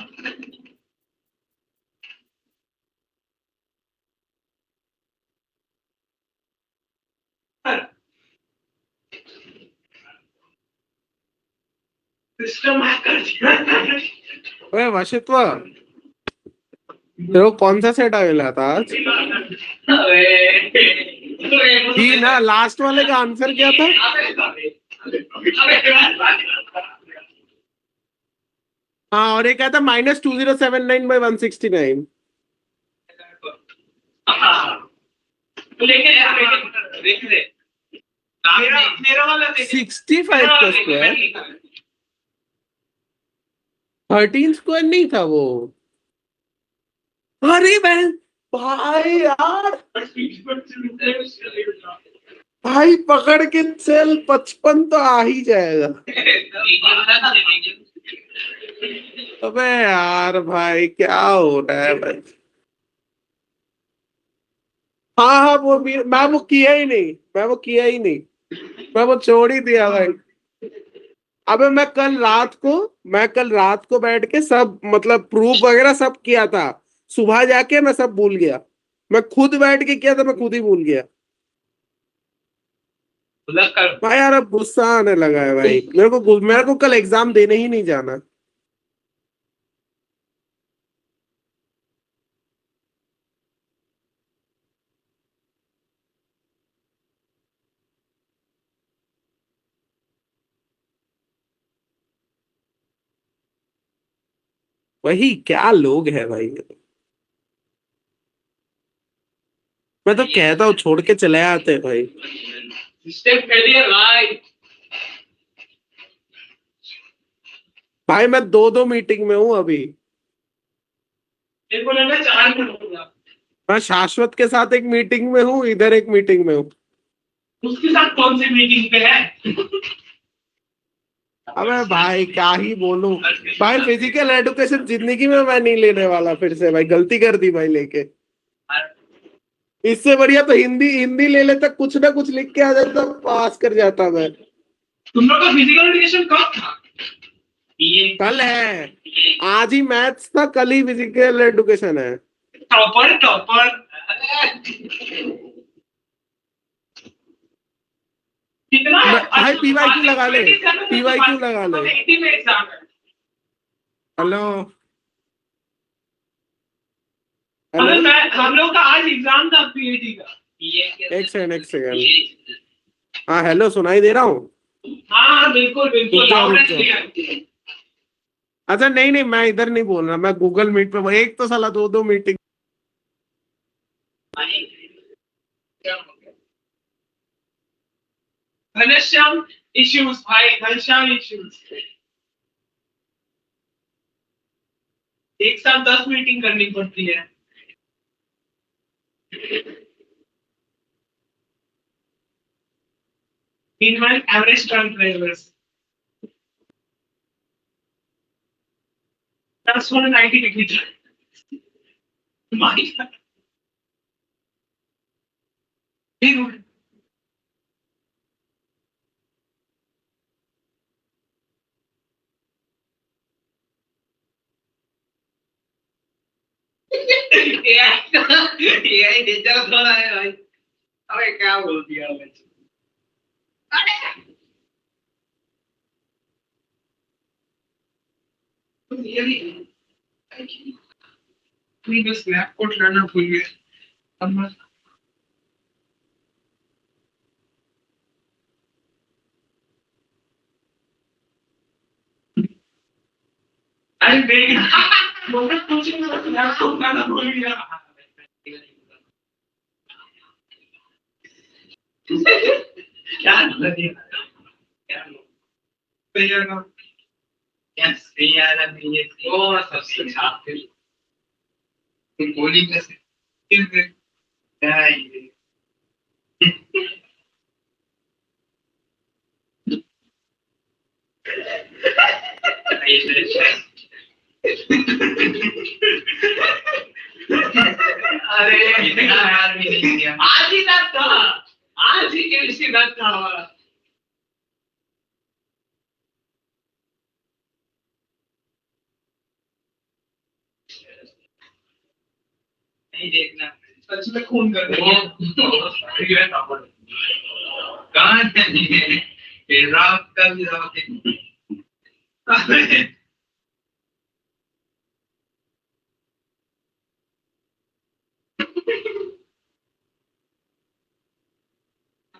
सिस्टम हैक कर दिया। अरे वशित्व, तेरे को कौन सा सेट आया था आज? ही ना, लास्ट वाले का आंसर क्या था? हाँ, और एक क्या था? -2079/169। मेरा वाला 65 का स्क्वायर, 13 स्क्वायर नहीं था वो। अरे बहन, भाई यार, भाई पकड़ के चल, 55 तो आ ही जाएगा। अबे यार भाई, क्या हो रहा है भाई? हाँ हाँ, मैं वो किया ही नहीं, मैं वो छोड़ ही दिया भाई। अबे मैं कल रात को बैठ के सब मतलब प्रूफ वगैरह सब किया था। सुबह जाके मैं सब भूल गया। मैं खुद बैठ के किया था, मैं खुद ही भूल गया भाई। यार अब गुस्सा आने लगा है भाई, मेरे को कल एग्जाम देने ही नहीं जाना। वही, क्या लोग हैं भाई। मैं तो कहता हूँ छोड़ के चले आते हैं भाई। भाई मैं 2-2 मीटिंग में हूँ अभी। मेरे को लगा 4 मिनट होगा। मैं शाश्वत के साथ एक मीटिंग में हूँ, इधर एक मीटिंग में हूँ। उसके साथ कौन सी मीटिंग पे है? अबे भाई क्या ही बोलूं भाई, फिजिकल एजुकेशन जिंदगी में मैं नहीं लेने वाला फिर से भाई, गलती कर दी भाई लेके। इससे बढ़िया तो हिंदी हिंदी ले लेता, कुछ ना कुछ लिख के आ जाता, पास कर जाता मैं। तुम लोग का फिजिकल एजुकेशन कब था? कल है, आज ही मैथ्स था, कल ही फिजिकल एजुकेशन है। टॉपर कितना है? भाई PYQ लगा ले, PYQ लगा ले। 80 में एग्जाम है। हेलो हम लोग का आज एग्जाम था पीएटी का। एक सेकंड। हाँ हेलो, सुनाई दे रहा हूँ? हाँ बिल्कुल रुक जाओ। अच्छा नहीं, मैं इधर नहीं बोल रहा, मैं गूगल मीट पे। एक तो साला 2-2 मीटिंग। घनश्याम इश्यूज भाई, घनश्याम इश्यूज। एक साथ 10 मीटिंग करनी पड़ती है। Meanwhile, average truck drivers. That's for a 90-degree truck. My God. Hey, good. ये डेंजर थोड़ा है भाई। अबे क्या बोल दिया मैं? ये भी नहीं, बस लैप कोट लाना भूल गए। अब मैं अरे देख मुझे कुछ नहीं, लैप कोट लाना भूल गया। क्या लगे क्या सही है ना? क्या सही आ रहा नहीं है? ओ सबसे छात्र तुम बोली कैसे? क्या है ये? अरे इतना यार भी नहीं किया। आज ही रात था, आज ही केमिस्ट्री रात था हमारा। नहीं देखना, सच में खून कर देंगे। कहाँ है? ये रात का भी रात है।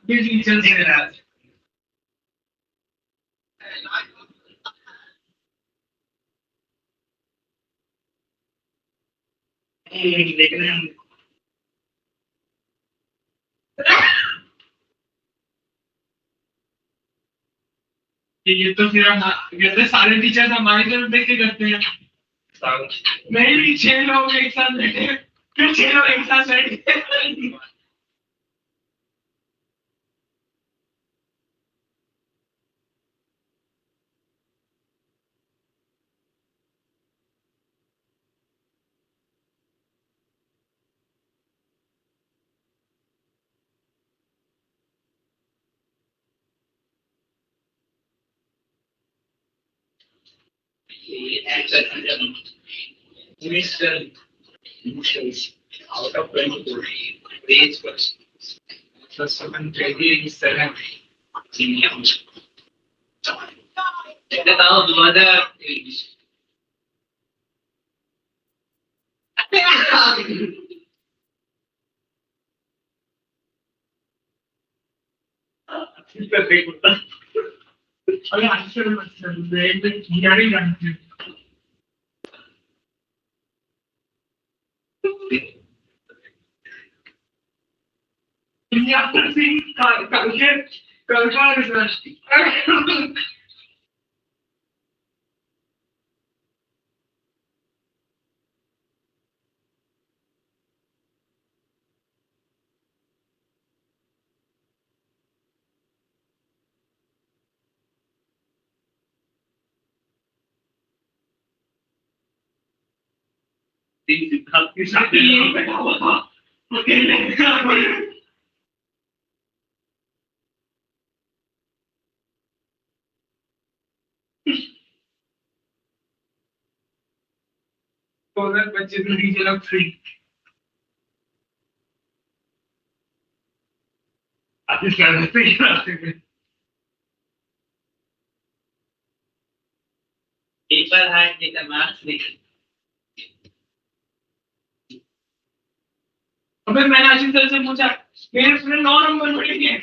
ये टीचर से रहा है। लेकिन ये तो फिर हम कहते सारे टीचर्स हमारी तरफ देख के करते हैं। नहीं भी 6 लोग एक साथ बैठे, फिर 6 लोग एक साथ बैठे। Out of 24 age was so someone really is 7 seniors. Now the mother age. अरे आश्चर्य मत कर कल का रिजल्ट आपके साथ बैठा हुआ था अकेले 2025 में रीजन ऑफ 3 आप इस रास्ते ही रास्ते में पेपर है कि मार्क्स नहीं। अबे मैंने आशीष सर से पूछा मेरे उसने 9 नंबर मिलेंगे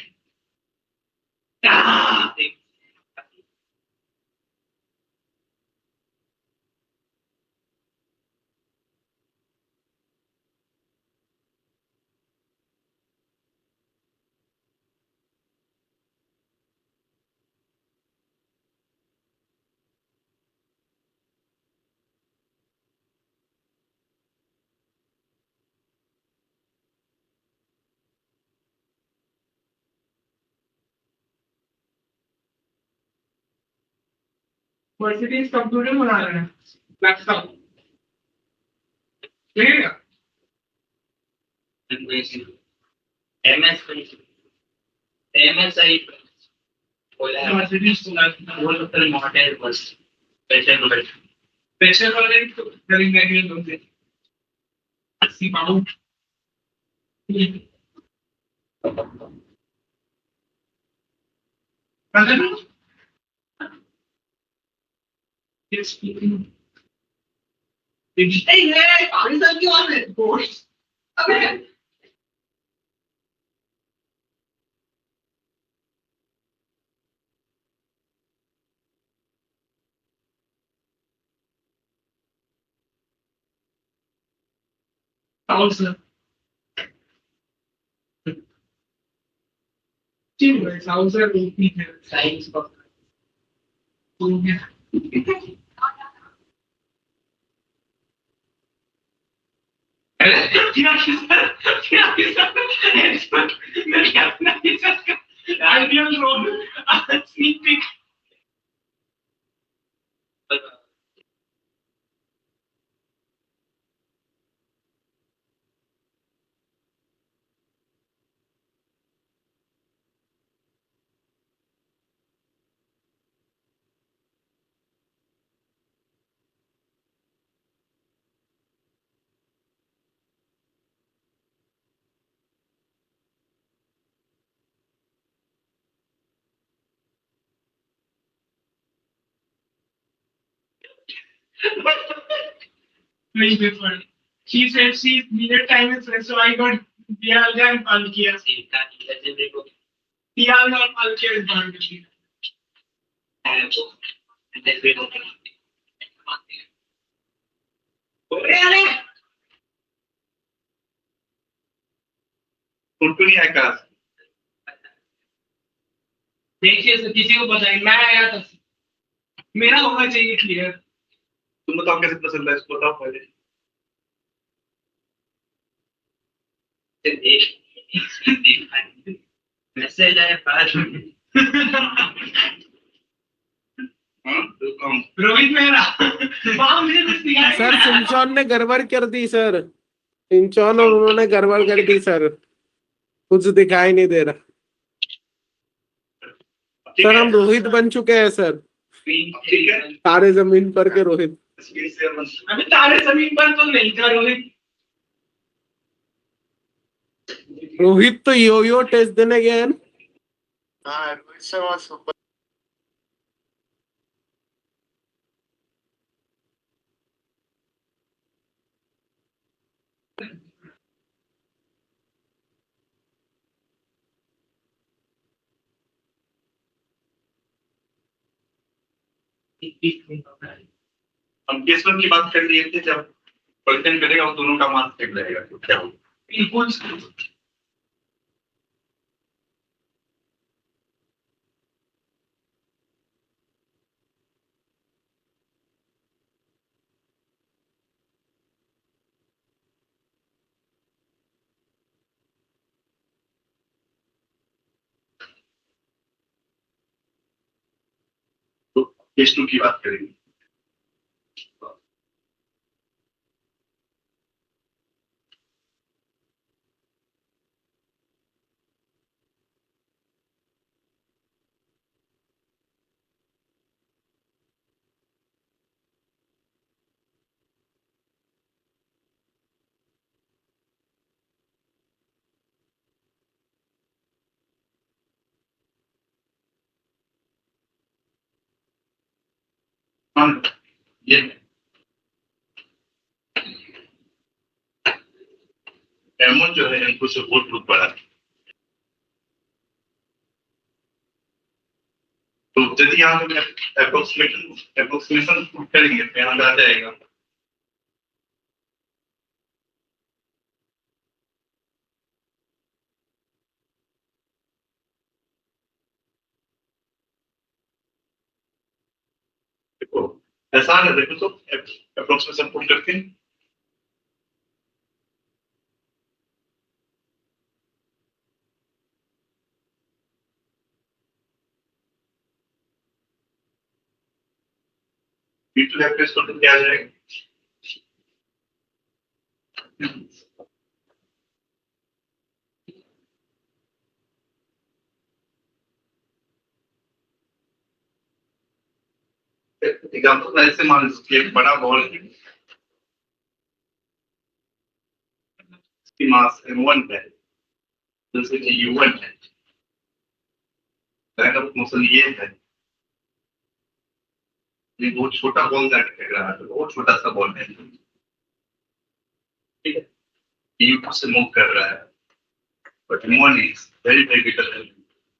क्या? 'मर्सिडीज कंप्यूटर बना रहे हैं लैपटॉप लेगा एमएस एमएसआई बोला मर्सिडीज वो लोग तो मॉडल बस स्पेशल वाले तो करेंगे ये लोग से सी पाऊं मतलब ये स्पीकिंग Hey, hey, पाकिस्तान क्यों आ रहे हैं? Boys, अबे Thousand. Thousand rupees है साइंस का हो गया। Ideal role sneak peek. Very different. She said she needed time and stress, so I got Dialga and Palkia. Dialga and Palkia is born to me. नहीं आएगा। देखिए sir, किसी को बताइए, मैं आया था, मेरा होना चाहिए क्लियर। तुम बताओ कैसे पसंद है इसको, बताओ पहले। मैसेज आया पास रोहित मेहरा वहां मुझे कुछ दिखाई सर सिंचौन ने गड़बड़ कर दी सर, सिंचौन और उन्होंने गड़बड़ कर दी सर, कुछ दिखाई नहीं दे रहा सर। हम रोहित बन चुके हैं सर, ठीक है। तारे जमीन पर के रोहित। अभी तारे जमीन पर तो नहीं था रोहित। रोहित तो यो टेस्ट देने गया है ना। हाँ, रोहित शर्मा सुपर। हम केसवन की बात कर रहे थे, जब पलटन करेगा वो दोनों का मार्क्स टिक रहेगा तो क्या होगा? बिल्कुल तो केस 2 की बात करेंगे। ये एमओ जो है इनको सपोर्ट ग्रुप बना, तो यदि यहाँ पे अप्रोक्सीमेशन करेंगे तो यहाँ आ जाएगा। देखो आसान है, देखो तो अप्रोक्सीमेशन पुट करके B2 लेफ्ट इसको तो क्या आ जाएगा? एग्जाम्पल ऐसे मान लीजिए एक बड़ा बॉल है, इसकी मास m1 है, जैसे कि u1 है, लाइन ऑफ मोशन ये है, ये बहुत छोटा बॉल जाके फेंक रहा है, तो बहुत छोटा सा बॉल है, ठीक है, u2 से मूव कर रहा है, but m1 is very very big.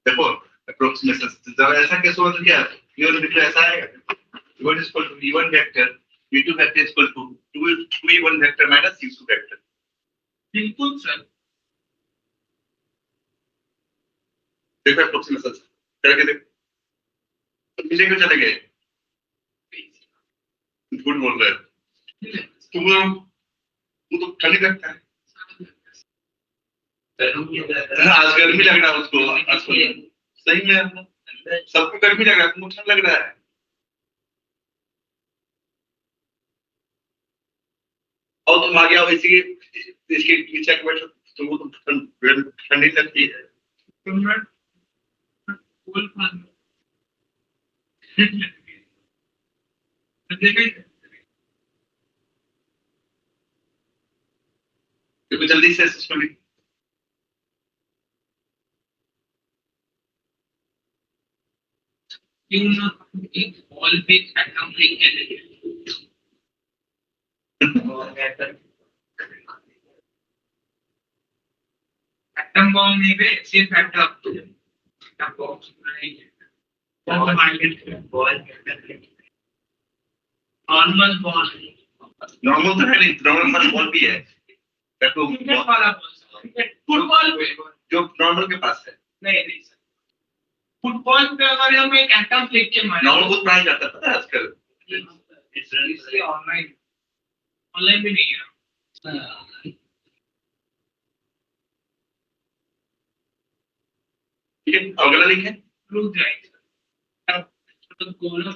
देखो अप्रोक्सीमेशन जब ऐसा केस हुआ तो क्या क्लियर दिख ऐसा आएगा, u1 is equal to v1 vector, v2 vector is equal to 2v1 vector minus u2 vector। बिल्कुल सर। देखो अप्रोक्सीमेशन करके देखो, तो पीछे क्यों चले गए? झूठ बोल रहा है तू तो ठंडी लगता है। आज गर्मी लग रहा है उसको सही में सबको गर्मी लग रहा है, तुमको ठंड लग रहा है। और तुम आ गया वैसे इसके पीछे बैठो तुमको तो ठंडी लगती है। जल्दी से सुनी क्यों ना एक बॉल पे एटम फेंक के देंगे। एटम बॉम्ब नहीं बे, सिर्फ एटम बॉम्ब नहीं है। नॉर्मल बॉल नॉर्मल तो है नहीं, नॉर्मल बॉल भी है क्रिकेट वाला बॉल, फुटबॉल पे जो नॉर्मल के पास है। नहीं नहीं सर, फुटबॉल पे अगर हम एक एटम फेंक के मारे नॉर्मल बहुत प्राइस जाता है पता है आजकल। इसलिए ऑनलाइन भी नहीं है। ठीक है, अगला लिंक है रुक जाएंगे तो गोला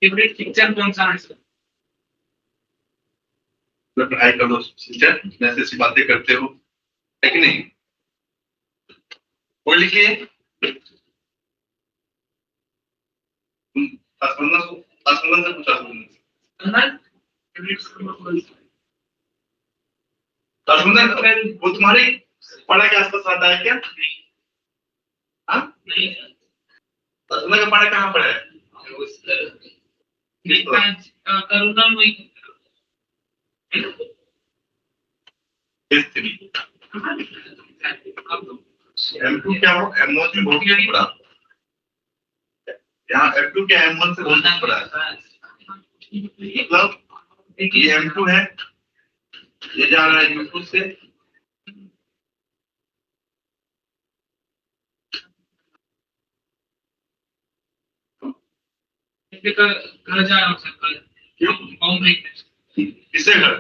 फेवरेट पिक्चर कौन सा है सर? पढ़ाई कर लो सिस्टर, जैसे ऐसी बातें करते हो है कि नहीं। और लिखिए आसमान से पूछा वो तुम्हारे पढ़ा के आसपास आता है क्या? हाँ नहीं का पढ़ा कहाँ पर है? करुणामयी M2 क्या हो? M1 से बहुत कुछ पढ़ा। यहाँ M2 क्या M1 से बहुत कुछ पढ़ा है। मतलब ये M2 है, ये जा रहा है M2 से घर जा रहा हूँ सर कल। क्यों? बॉम्बे किससे घर?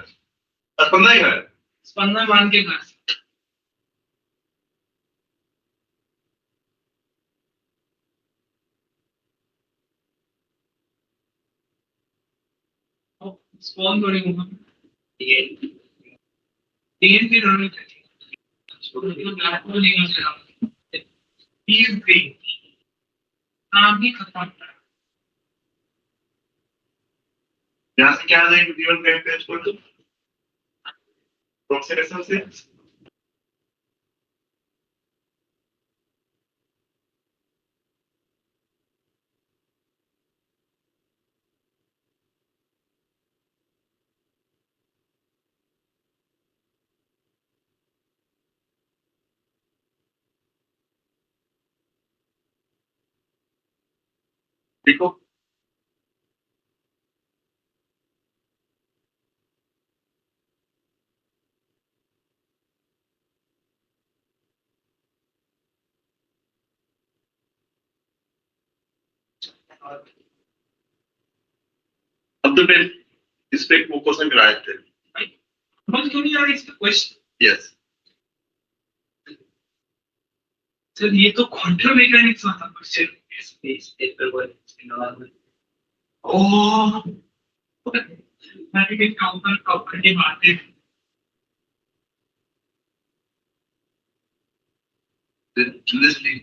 स्पंदना ही घर? स्पंदना मान के घर स्पॉन थोड़ी होगा ये तीन दिन होने चाहिए ब्लैक होल नहीं हो सकता तीन दिन नाम ही खत्म है। यहाँ से क्या आ जाएंगे जीवन का पेज पर तो प्रोक्सेशन से देखो अब तो फिर इस पे वो क्वेश्चन कराए थे। बस क्यों नहीं आ रही इसका क्वेश्चन? यस सर ये तो क्वांटम मैकेनिक्स वाला क्वेश्चन स्पेस पेपर वर्क ओह मैंने भी काउंटर काउंटर की बातें लिस्टिंग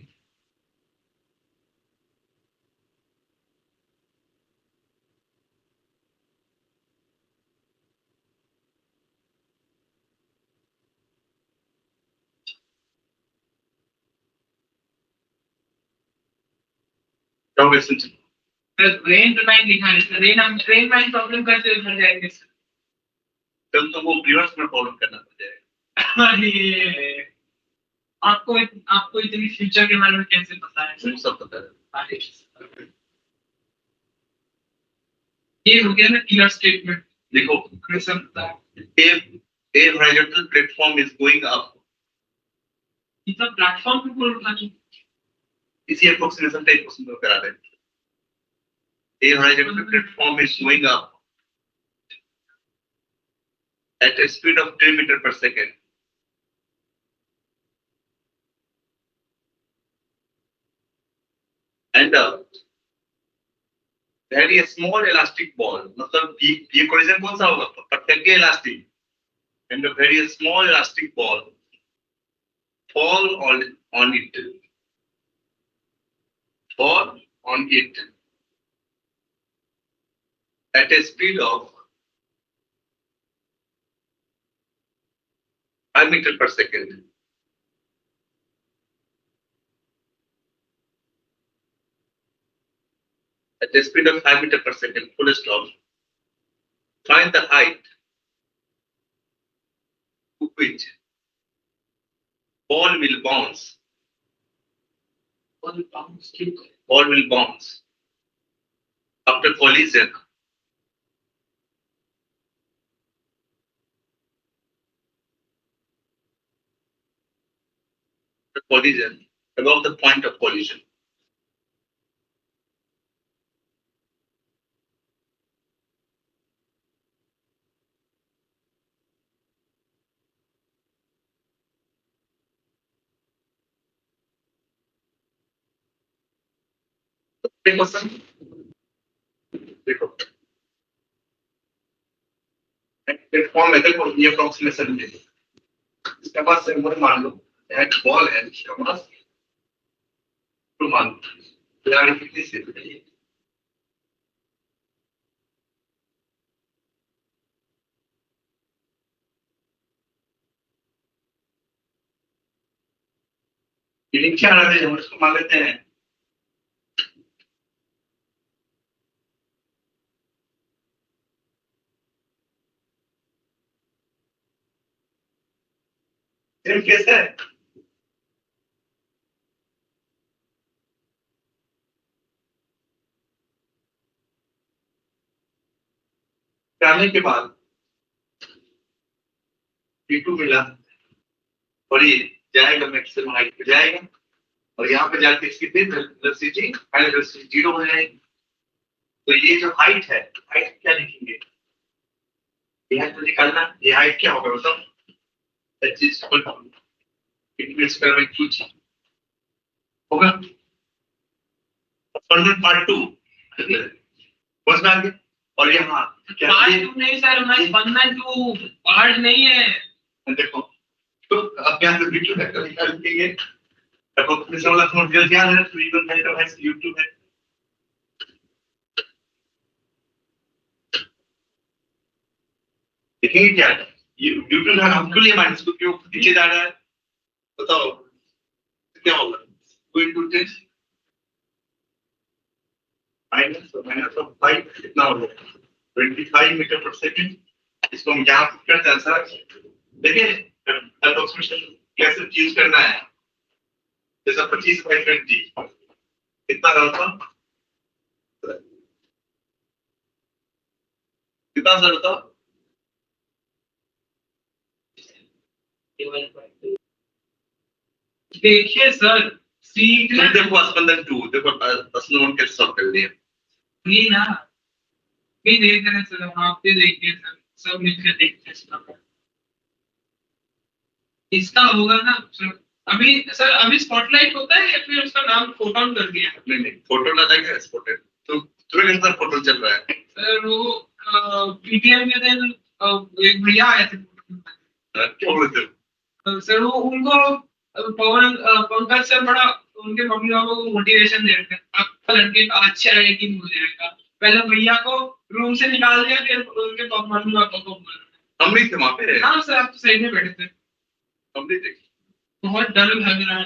क्या क्वेश्चन सर रेन टर्बाइन लिखा है सर रेन लाइन प्रॉब्लम कैसे उधर जाएंगे सर? तो वो रिवर्स में प्रॉब्लम करना पड़ जाएगा। अरे आपको इतनी फ्यूचर के बारे में कैसे पता है? मुझे सब पता है। ये हो गया ना क्लियर स्टेटमेंट। देखो कैसे पता है? a horizontal platform is going up, इतना प्लेटफॉर्म पे बोल रहा है। इसी अप्रोक्सीमेशन का एक क्वेश्चन करा रहे हैं। A horizontal platform is going up at a speed of 10 meter per second. And very small elastic ball, मतलब ये collision कौन सा होगा? पटके elastic. And a very small elastic ball fall on it. Fall on it at a speed of 5 meter per second. At a speed of 5 meter per second, full stop. Find the height to which ball will bounce. Ball will bounce after collision. Collision above the point of collision. Question देखो, platform है, देखो ये approximation है। इसके पास symbol मान लो, एक ball है, इसके पास टू मान लो, यार कितनी सी है? ये नीचे आ रहा है, हम इसको मान लेते हैं सेम केस है। जाने के बाद V2 मिला और ये जाएगा मैक्सिमम हाइट पे जाएगा और यहाँ पे जाके इसकी वेलोसिटी फाइनल वेलोसिटी 0 हो जाएगी। तो ये जो हाइट है, हाइट क्या लिखेंगे? ये हाइट तो निकालना, ये हाइट क्या होगा बताओ? H is equal to integral square by 2g होगा। फंडल पार्ट 2 समझ में आ गया? और यहाँ क्या पार्ट 2 नहीं सर, मैं फंडल 2 पार्ट नहीं है। देखो, तो अब यहाँ पे वीडियो है, कभी निकाल लेंगे। देखो किस वाला फोन जल्दी आ रहा है, तो इवन है तो है YouTube है। देखेंगे क्या है? ये YouTube है, हमको लिए माइनस को क्यों नीचे जा रहा है बताओ, क्या होगा? 2 into 10 माइनस ऑफ 5 कितना होगा? 25 मीटर पर सेकंड। इसको हम यहाँ करते हैं सर, देखिए अप्रोक्सीमेशन कैसे यूज करना है। जैसा 25/20 कितना रहता, कितना सर बताओ? देखिए सर, सीखना देखो स्पंदन 2 देखो असली नोट कैसे सॉल्व कर लिया। नहीं ना, भी देख रहे हैं सर, आप भी देखिए सर, सब मिलकर देखते हैं सर। इसका होगा ना सर, अभी स्पॉटलाइट होता है या फिर उसका नाम फोटोन कर दिया? नहीं फोटो ना जाएगा स्पॉटेड, तो तुम्हें कितना फोटो चल रहा है सर वो पीटीएम के दिन एक भैया आए थे, क्या बोलते हो? सर वो उनको पवन पंकज सर बड़ा उनके मम्मी पापा को मोटिवेशन दे रहे थे, आपका लड़के का अच्छा रैंकिंग हो जाएगा। पहले भैया को रूम से निकाल दिया, फिर उनके मम्मी पापा को बोला। हम नहीं थे वहां पे। हाँ सर, आप तो साइड में बैठे थे। हम नहीं थे। बहुत डर लग रहा है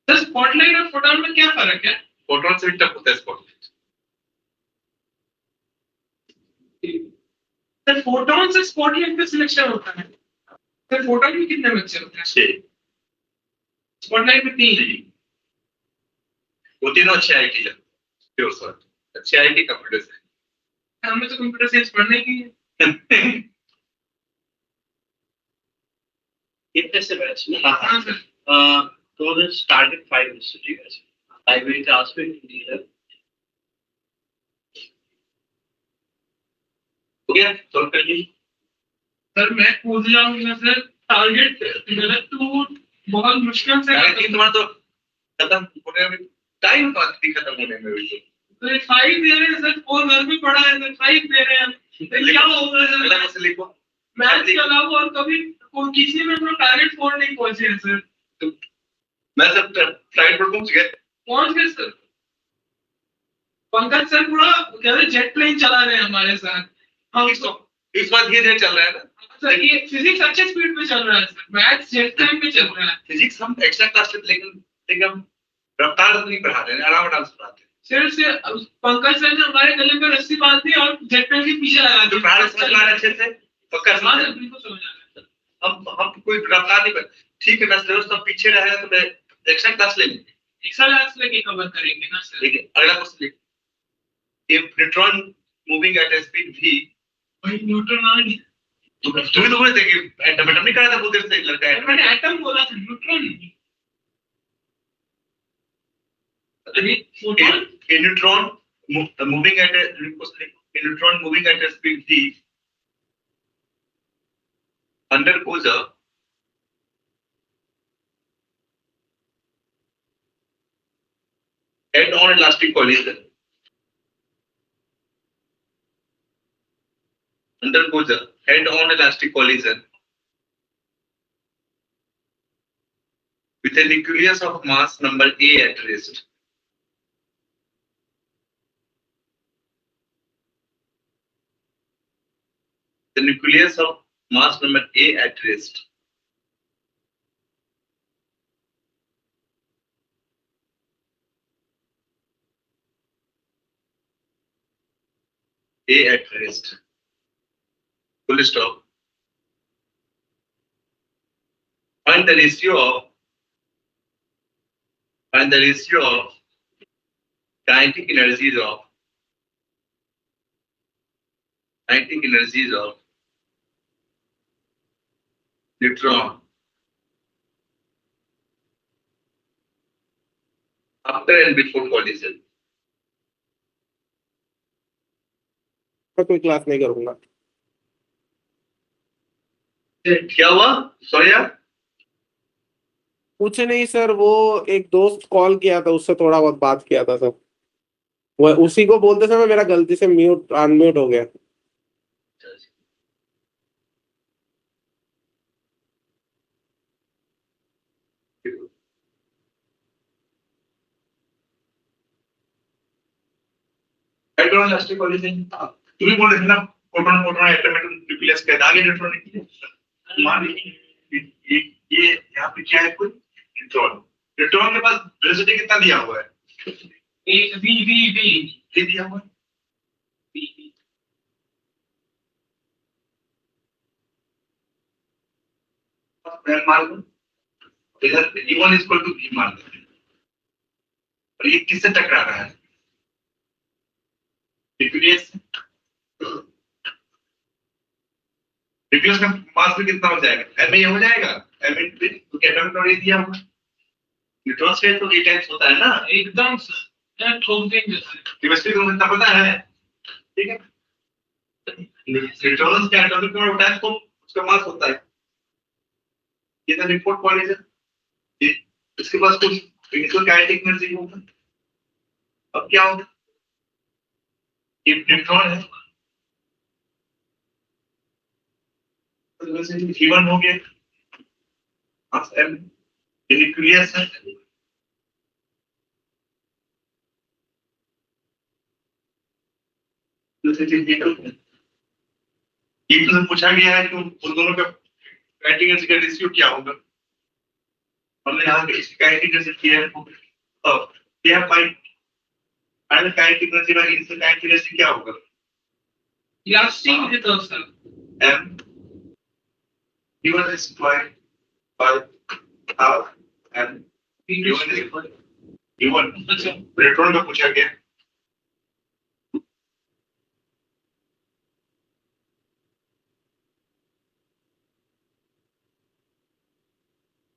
सर। स्पॉटलाइट और फोटोन में क्या फर्क है? फोटोन से टफ होता है स्पॉटलाइट। सर फोटोन से स्पॉटलाइट का सिलेक्शन होता है। सर फोटोन में कितने बच्चे होते हैं? 6 स्पॉटलाइट में 3 वो तीनों अच्छे आईटी है, प्योर सॉर्ट अच्छे आईटी कंप्यूटर से। हमें तो कंप्यूटर साइंस पढ़ने की है। कितने से बैच में? हाँ सर, तो the started 5 is ठीक है। I will ask you in detail. हो गया सॉल्व कर ली। सर मैं कूद जाऊंगा सर, टारगेट गलत तो बहुत मुश्किल से लेकिन तुम्हारा तो खत्म होने में टाइम बात थी, खत्म होने में भी। तो 5 दे रहे हैं सर, 4 घर में पड़ा है सर, 5 दे रहे हैं। तो क्या होगा अगला सर, क्वेश्चन लिखो। मैथ्स के अलावा और कभी किसी में अपना टारगेट 4 नहीं पहुंचे हैं सर। मैं सब फ्लाइट पर पहुंच गया। पहुंच गए सर। पंकज सर पूरा कहते जेट प्लेन चला रहे हैं हमारे साथ। हम इस बात धीरे चल रहा है ना सर, ये फिजिक्स अच्छे स्पीड पे चल रहा है सर, मैथ्स जेट प्लेन पे चल रहा है। फिजिक्स हम एक्स्ट्रा क्लास लेते, लेकिन हम रफ्तार तो नहीं पढ़ा रहे हैं, आराम आराम से पढ़ाते हैं। सिर्फ से पंकज सर ने हमारे गले पे रस्सी बांध दी और जेट प्लेन के पीछे लगा जो पढ़ा रहे समझ में आ रहा है अच्छे से, पक्का समझ हाँ में आ सर, रहा है। बिल्कुल समझ आ रहा है। हम कोई रफ्तार नहीं कर, ठीक है ना सिलेबस तो पीछे रहा है, तो मैं एक्स्ट्रा क्लास ले लेंगे। एक्स्ट्रा क्लास लेके कवर करेंगे ना सर। ठीक है, अगला क्वेश्चन लिखो। If neutron moving at a speed v, वही न्यूट्रॉन आ गया। तुम्हें तो बोले थे कि एटम नहीं करा था बहुत देर से लड़का है। मैंने एटम बोला था, न्यूट्रॉन नहीं। अरे photon A neutron moving at a speed v undergoes a head-on elastic collision. Undergoes a head-on elastic collision with a nucleus of mass number A at rest. The nucleus of mass number A at rest. A at rest. Full stop. Find the ratio of kinetic energies of neutron after and before collision. मैं कोई class नहीं करूंगा। क्या हुआ? Sorry यार। कुछ नहीं sir, वो एक दोस्त कॉल किया था, उससे थोड़ा बहुत बात किया था सर। वो उसी को बोलते समय मेरा गलती से अनम्यूट हो गया। हेड्रोन इलास्टिक कॉलिजन तुम्ही बोल रहे थे ना, प्रोटॉन एटम न्यूक्लियस के आगे न्यूट्रॉन निकले। मान लीजिए ये यहाँ पे क्या है, कोई न्यूट्रॉन। न्यूट्रॉन के पास वेलोसिटी कितना दिया हुआ है? v दिया हुआ है। मान लो इधर e1 इक्वल टू v मान लो, और ये किससे टकरा रहा है? न्यूक्लियस। न्यूक्लियस का मास भी कितना हो जाएगा? m ये हो जाएगा m तो एटम का ये दिया हुआ। न्यूट्रॉन स्केल तो 8 टाइम्स होता है ना। एकदम सर, यार ठोक देंगे सर। केमिस्ट्री को इतना पता है, ठीक है। न्यूट्रॉन का एटॉमिक नंबर होता है तो उसका मास होता है। ये तो रिपोर्ट कॉलिजन, इसके पास कुछ इनिशियल काइनेटिक एनर्जी होगा। अब क्या होगा? ये न्यूट्रॉन है तो वैसे v1 हो गया, मास m, ये न्यूक्लियस है। ये तो पूछा गया है कि उन दोनों का काइनेटिक एनर्जी का रेशियो क्या होगा। हमने यहाँ पे इसकी काइनेटिक एनर्जी किया है, अब यह find final kinetic energy by initial kinetic energy क्या होगा? लास्टिंग है तो sir m v1 is square by half m even अच्छा इलेक्ट्रॉन का पूछा गया।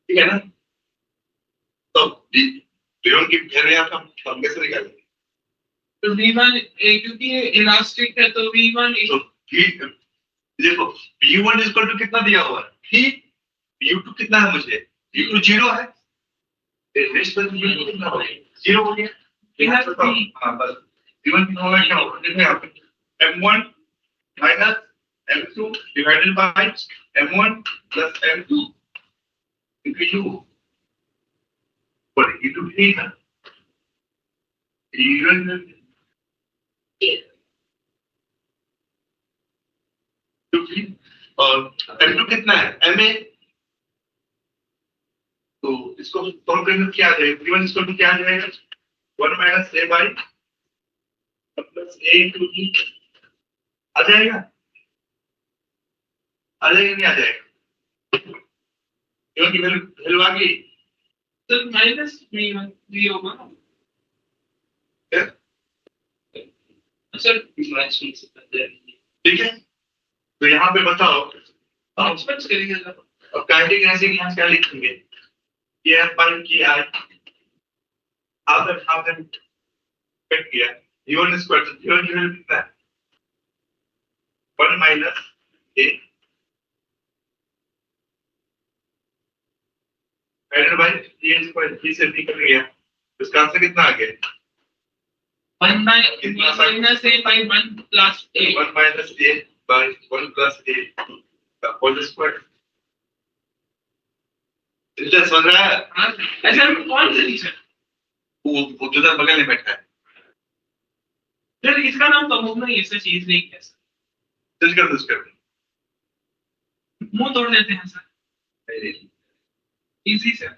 ठीक है ना? तो इलेक्ट्रॉन की घेरे आप हम कैसे निकालेंगे? तो V1 क्योंकि ये इलास्टिक है तो V1 तो देखो U1 इक्वल टू कितना दिया हुआ है? ठीक, U2 कितना है मुझे? U2 0 है। रेस्ट पर U2 कितना हो गया? 0 हो गया। यहाँ पर तो हाँ बस V1 कितना होगा? क्या होगा? देखो यहाँ पे M1 minus M2 divided by M1 plus M2 into U. But U2 नहीं है। U1 और M2 कितना है? MA। तो इसको सॉल्व करने में क्या आ जाएगा? V1 इसको तो क्या आ जाएगा? 1 minus A by plus A into E आ जाएगा? आ जाएगा नहीं आ जाएगा? क्योंकि वैल्यू आ गई। तो माइनस V1 भी होगा ना। क्या? अच्छा ठीक है, तो यहाँ पे बताओ एक्सपेक्ट करेंगे जब अब काइनेटिक एनर्जी की यहाँ क्या लिखेंगे? ये अपन किया हाफ एन कट किया U1 स्क्वायर तो U1 की वैल्यू कितना है? 1 minus A divided by A square. B से निकल गया, इसका आंसर कितना आ गया? 1 by minus A by 1 plus A 1 minus A by 1 plus A का होल स्क्वायर। इतना समझ रहा है? हाँ, ऐसा कौन सा टीचर वो जो बगल में बैठा है सर इसका नाम तो मुंह में ऐसा चीज नहीं है सर चल कर दो उसका। मुंह तोड़ देते हैं सर इजी से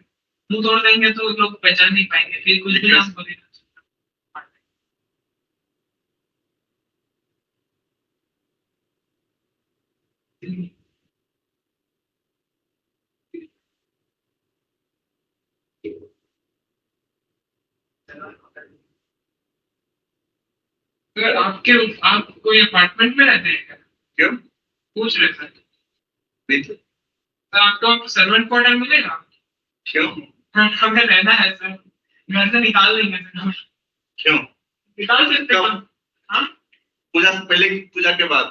मुंह तोड़ देंगे तो लोग पहचान नहीं पाएंगे फिर कुछ भी नाम बोलेगा सर आप कोई अपार्टमेंट में रहते हैं क्या? क्यों? पूछ रहे सर नहीं तो सर आपको सर्वेंट क्वार्टर मिलेगा? क्यों? हमें रहना है सर घर से निकाल देंगे सर हमें क्यों? निकाल सकते हैं कब? हाँ पूजा से पहले की पूजा के बाद?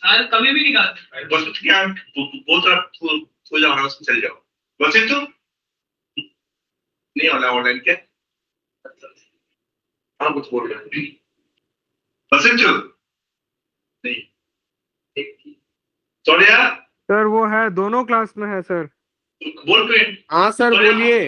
सर कभी भी निकाल सकते हैं बस क्या बहुत सारा पूजा होना उसमें चल जाओ। बस तो नहीं होना ऑनलाइन क्या? हाँ कुछ बोल रहे हैं बस तो नहीं सोनिया सर वो है, दोनों क्लास में है सर। बोल पे हाँ सर बोलिए।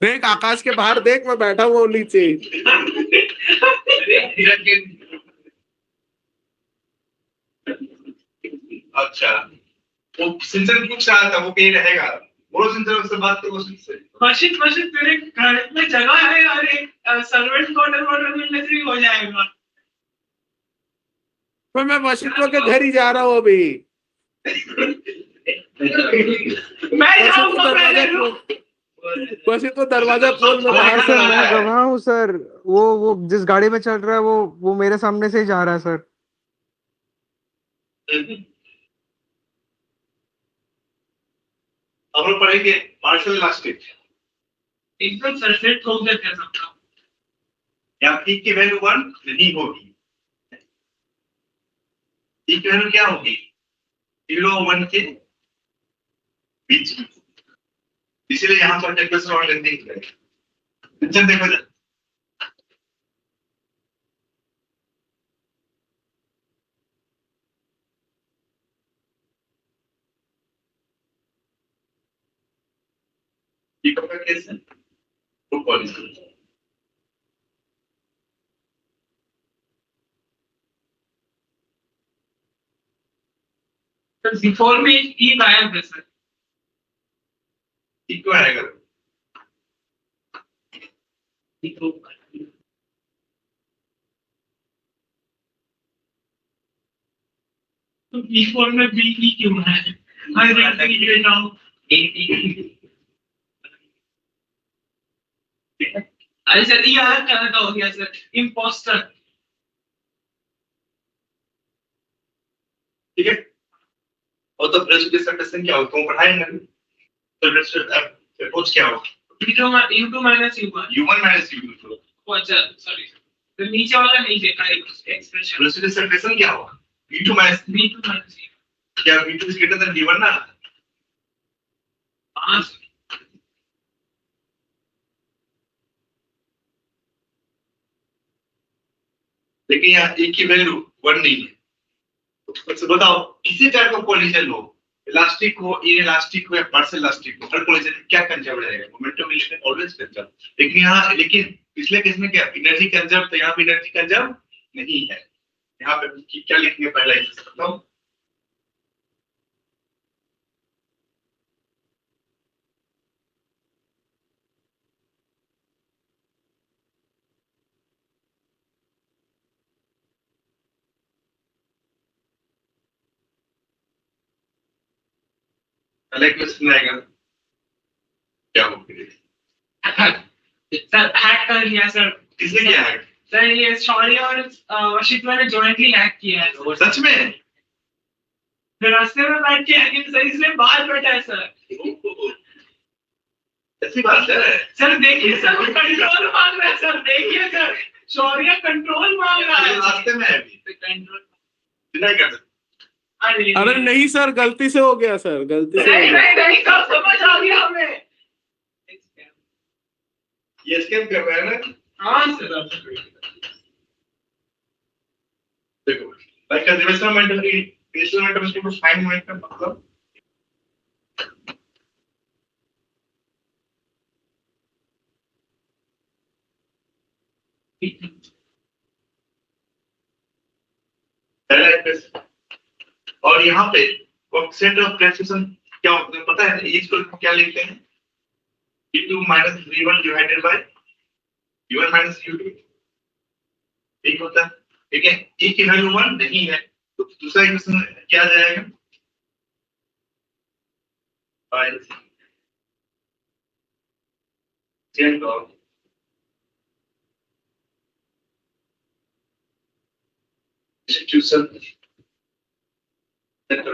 देख आकाश के बाहर देख, मैं बैठा हुआ हूँ नीचे। अच्छा वो सिंचन पूछ रहा था वो कहीं रहेगा। बोलो सिंचन उससे बात करो उससे। मशीन तेरे घर में जगह है और एक सर्वेंट क्वार्टर मिलने से भी हो जाएगा तो मैं वशिष्ठ के घर ही जा रहा हूँ अभी। मैं वशिष्ठ जाऊंगा दरवाजा पहले खोल, वशिष्ठ तो दरवाजा खोल, मैं बाहर हाँ से सर, आ मैं रहा है। गवाह हूँ सर। वो जिस गाड़ी में चल रहा है वो मेरे सामने से ही जा रहा है सर। हम लोग पढ़ेंगे मार्शल इलास्टिक। एकदम सरफेस ठोक देते हैं सबका यहाँ पी की वैल्यू 1 नहीं होगी। पी की वैल्यू क्या होगी? 0 1 के बीच में। इसीलिए यहाँ पर नेकलेस और लेंथिंग है। सिंचन देखो जरा। ये कब का केस है? वो पॉलिसी सर बिफोर में ये गायब है सर। क्यों आएगा? तो बिफोर में बी ई क्यों है? आई राइटिंग इट नाउ अरे सर ये अलग कलर का हो गया सर, इम्पोस्टर। ठीक है, और तो प्रेसिडेंट क्या होता है पढ़ाएंगे तो अप्रोच क्या होगा? u2 minus u1 u1 minus u2। अच्छा सॉरी तो नीचे वाला नहीं देखा एक्सप्रेशन। प्रेसिडेंट क्या होगा? v2 माइनस v2 माइनस क्या v2 is greater than v1 ना? हाँ लेकिन यहाँ एक की वैल्यू 1 नहीं है, तो बताओ किसी टाइप का कोलिजन हो, इलास्टिक हो, इनइलास्टिक हो या पार्शियल इलास्टिक हो, हर कोलिजन क्या कंजर्व रहेगा? Momentum relation always conserve. लेकिन यहाँ पिछले केस में क्या एनर्जी कंजर्व, तो यहाँ पे एनर्जी कंजर्व नहीं है। यहाँ पे क्या लिखेंगे पहला इसे बताओ। पहला क्वेश्चन आएगा क्या होगा? सर हैक कर लिया सर। किसने किया है? सर ये शौर्य और वर्षित ने जॉइंटली हैक किया है सर। सच में? फिर रास्ते में बैठ के हैकिंग सर इसलिए बाहर बैठा है सर। ऐसी बात है सर देखिए सर वो कंट्रोल मांग रहा है सर, देखिए सर शौर्य कंट्रोल मांग रहा है। रास्ते में है अभी कंट्रोल डिनाई कर सकते। अरे नहीं सर, गलती से हो गया सर, गलती से हो नहीं गया। नहीं नहीं सब समझ आ गया हमें। ये स्कैम कर रहा है ना? हाँ सर देखो लाइक अ रिवर्सल मोमेंटम इसको फाइन मोमेंटम मतलब पहला इक्वेशन। और यहाँ पे कोएफिशिएंट ऑफ प्रेसिशन क्या होता है पता है? इसको क्या लिखते हैं? u2 minus v1 divided by u1 minus u2 ठीक होता है। ठीक है, e की वैल्यू 1 नहीं है तो दूसरा इक्वेशन क्या आ जाएगा? By change of restitution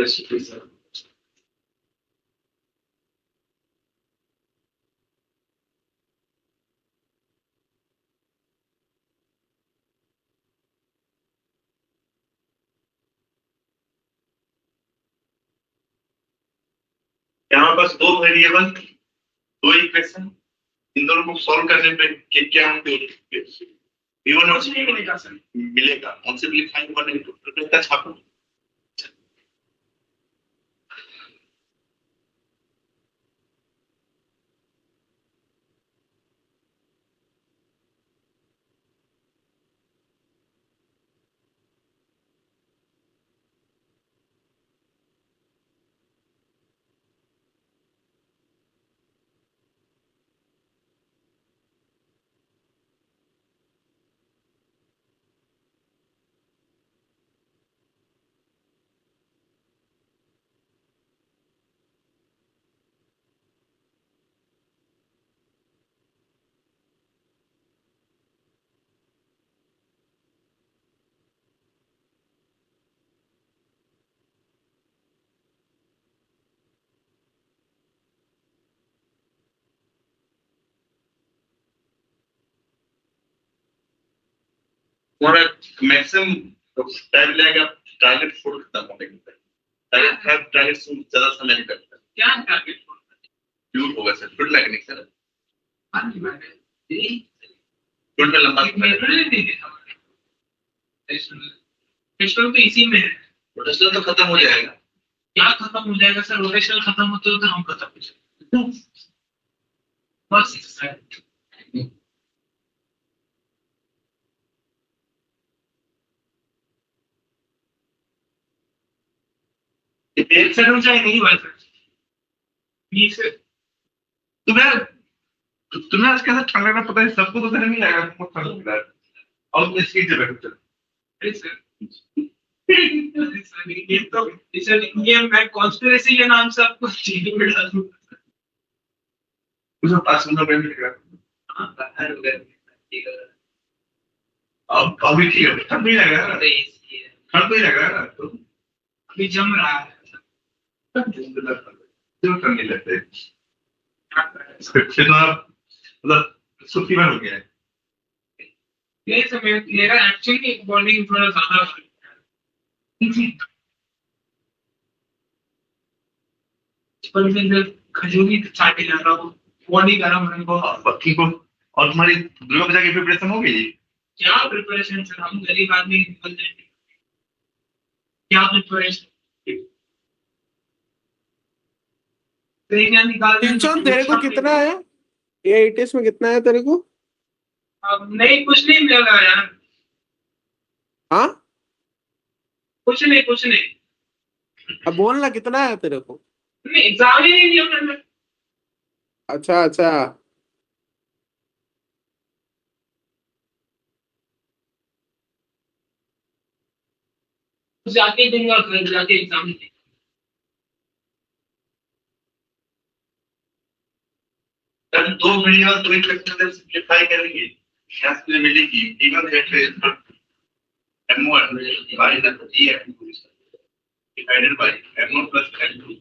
restitution यहाँ बस दो वेरिएबल दो इक्वेशन, इन दोनों को सॉल्व करने पे क्या होंगे? v1 और नहीं मिलेगा सर। मिलेगा कौन से सिंपलीफाइंग करने के तो छापो। हमारा मैक्सिमम टाइम लगेगा टारगेट फोड़ खत्म होने के टारगेट टारगेट से ज्यादा समय नहीं लगता। क्या टारगेट दूर होगा सर, फुट लगने सर ये फुट में लंबा रोटेशनल तो इसी में है। रोटेशनल तो खत्म हो जाएगा। क्या खत्म हो जाएगा सर? रोटेशनल खत्म होते होते हम खत्म हो जाएंगे। बस एक से ऊंचाई नहीं हुआ सर, बीस से तुम्हें तुम्हें आज कैसे ठंड लगना पता है, सबको तो नहीं लगा तुमको ठंड लग रहा है। और तुम इसकी जगह पे चलो। अरे सर, अरे सर, ये तो सर ये मैं कॉन्स्पिरेसी के नाम से आपको जेल में डाल दूंगा। उसमें 5 मिनट में लग रहा है। हाँ, बाहर हो गया, ठीक है। अब अभी ठीक है, ठंड नहीं लग रहा है ना? तो ये ठंड नहीं लग रहा है ना? तो अभी जम रहा है। क्यों ठंड नहीं लगते? फिर तो आप मतलब सुखी में हो गया है। ये समय मेरा एक्चुअली बॉडी थोड़ा ज्यादा बचपन से जब खजूरी चाटे जा रहा हूँ, बॉडी गर्म है बहुत। और बाकी को और तुम्हारी दुर्गा पूजा की प्रिपरेशन हो गई? क्या प्रिपरेशन सर, हम गरीब आदमी निकल जाएंगे, क्या प्रिपरेशन निकाल इंसान तेरे को कितना है? ये 80s में कितना है तेरे को? नहीं कुछ नहीं मिलेगा यार, हाँ, कुछ नहीं कुछ नहीं। अब बोलना कितना है तेरे को? नहीं एग्जाम ही नहीं दिया मैंने। अच्छा अच्छा। जाके दूंगा घर जाके एग्जाम। सर 2 महीने बाद कोई क्वेश्चन सिंपलीफाई करेंगे, यहाँ से मिलेगी even at M1 by the EM2 divided by M1 plus M2.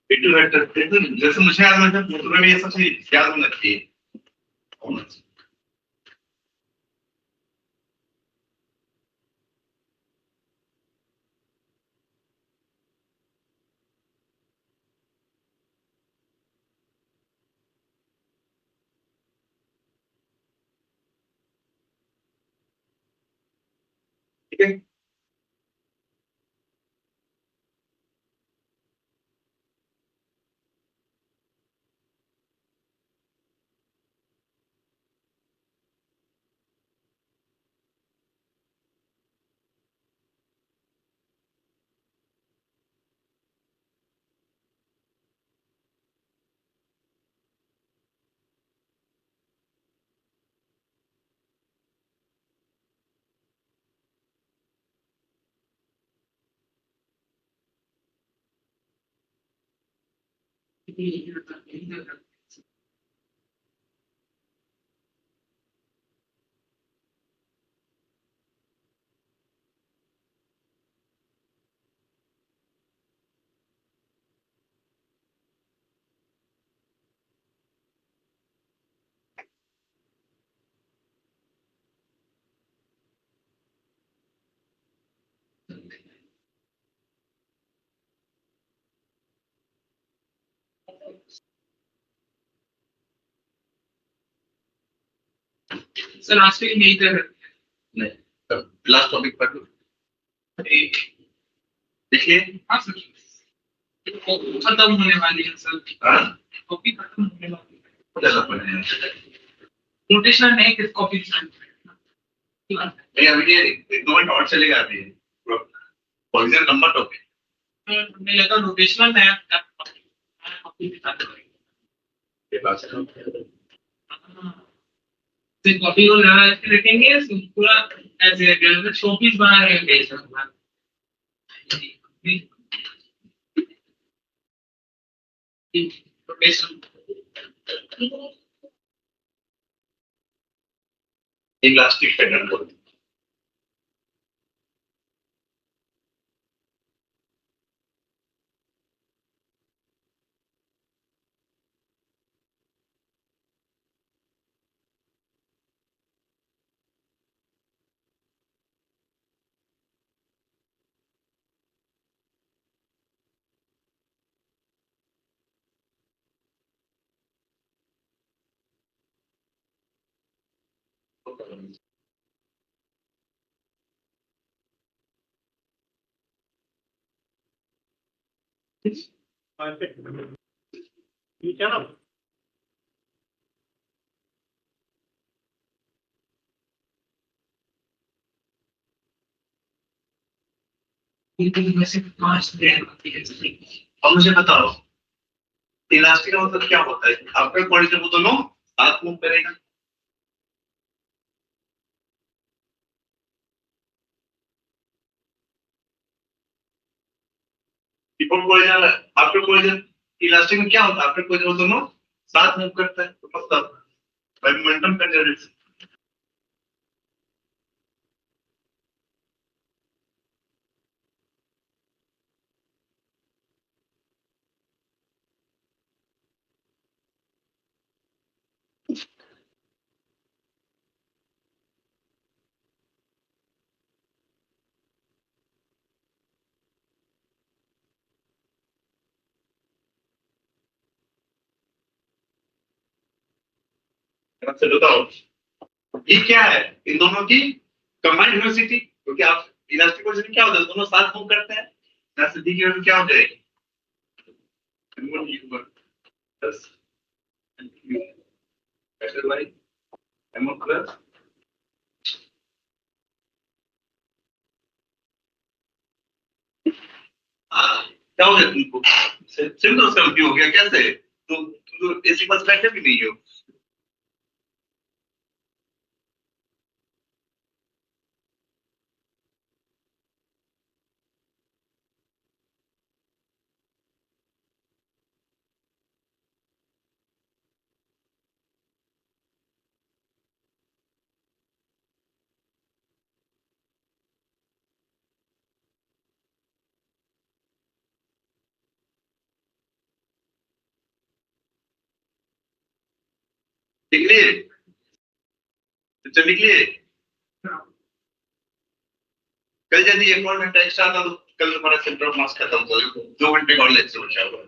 जैसे मुझे याद है तुम्हें भी ये सब चीज याद होना चाहिए। ठीक है। सर आज के लिए यही तक नहीं, लास्ट टॉपिक पर देखिए। हाँ सर, खत्म होने वाली है सर, कॉपी खत्म होने वाली है। रोटेशनल नहीं किस कॉपी नहीं अभी ये 1-2 मिनट और चलेगा अभी। पॉइजन नंबर टॉपिक हमें लगा रोटेशनल नया कॉपी के पास से कॉपी को लगा के रखेंगे पूरा ऐसे शोपीस बना रहेंगे रोटेशन। इलास्टिक पैटर्न को ठीक है ना? अब मुझे बताओ, इलास्टिक का मतलब क्या होता है? आपका बॉडी जब वो दोनों साथ मूव करेगा, टिपोट कोलिजन, आफ्टर कोलिजन इलास्टिक में क्या होता है? आफ्टर कोलिजन वो दोनों साथ मूव करता है, तो मतलब मोमेंटम कंजर्वेशन। से बताओ, ये क्या है? इन दोनों की कंबाइंड वेलोसिटी, क्योंकि आप इलास्टिक कोलिजन क्या होता है? दोनों साथ मूव करते हैं, यहाँ से दी की वैल्यू क्या हो जाएगी? Plus pressure by m1 plus क्या हो गया तुमको? सिंपल सा गलती हो गया, कैसे? तो ऐसी पर्सपेक्टिव भी नहीं हो। निकलिए, निकलिए। कल यदि एक और घंटा एक्स्ट्रा था तो कल हमारा सेंटर ऑफ मास खत्म हो गया, 2 घंटे का और लेक्चर बचा हुआ है,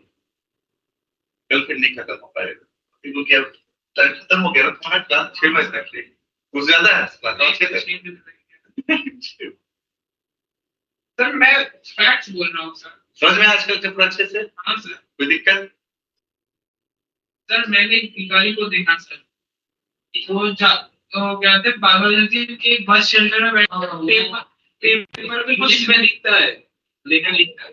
कल फिर नहीं खत्म हो पाएगा क्योंकि अब टाइम खत्म हो गया ना। तुम्हारा क्लास 6 बजे तक है, कुछ ज्यादा है क्लास 6 तक। सर मैं फैक्ट्स बोल रहा हूँ सर। समझ में आजकल चल रहा अच्छे से? हाँ सर। कोई दिक्कत? सर मैंने एक गाड़ी को देखा सर, वो क्या कहते हैं बायोलॉजी के बस शेल्टर में बैठा पेपर पेपर में कुछ में लिखता है, लेकिन लिखता है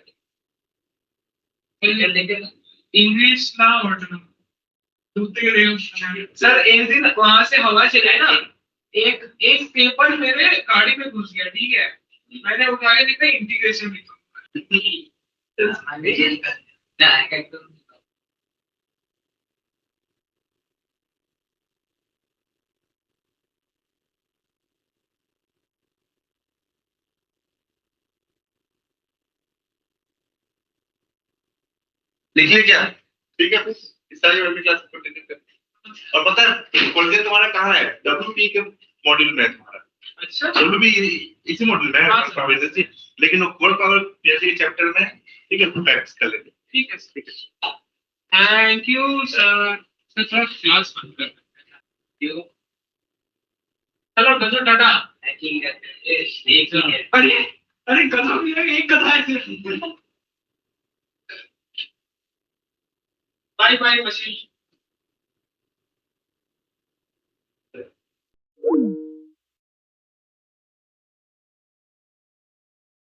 लेकिन इंग्लिश ना वर्ड सर। एक दिन वहां से हवा चले ना, एक एक पेपर मेरे गाड़ी में घुस गया, ठीक है, मैंने उठा के देखा इंटीग्रेशन लिखा। लिख लिया क्या? ठीक है, फिर इस सारी वर्मी क्लास को कंटिन्यू करते। और पता है कोलगेट तुम्हारा कहाँ है? WP के मॉड्यूल में है तुम्हारा। अच्छा, WP इसी मॉड्यूल में है, लेकिन वो वर्क और पीएचडी चैप्टर में, ठीक है, फैक्ट्स कर लेंगे। ठीक है, ठीक है। Thank you sir. सर थोड़ा क्लास बंद कर क्यों? चलो गजो टाटा। हैकिंग करते हैं एक ही है। अरे अरे गजो भी है, एक कथा है सिर्फ। Bye bye machine.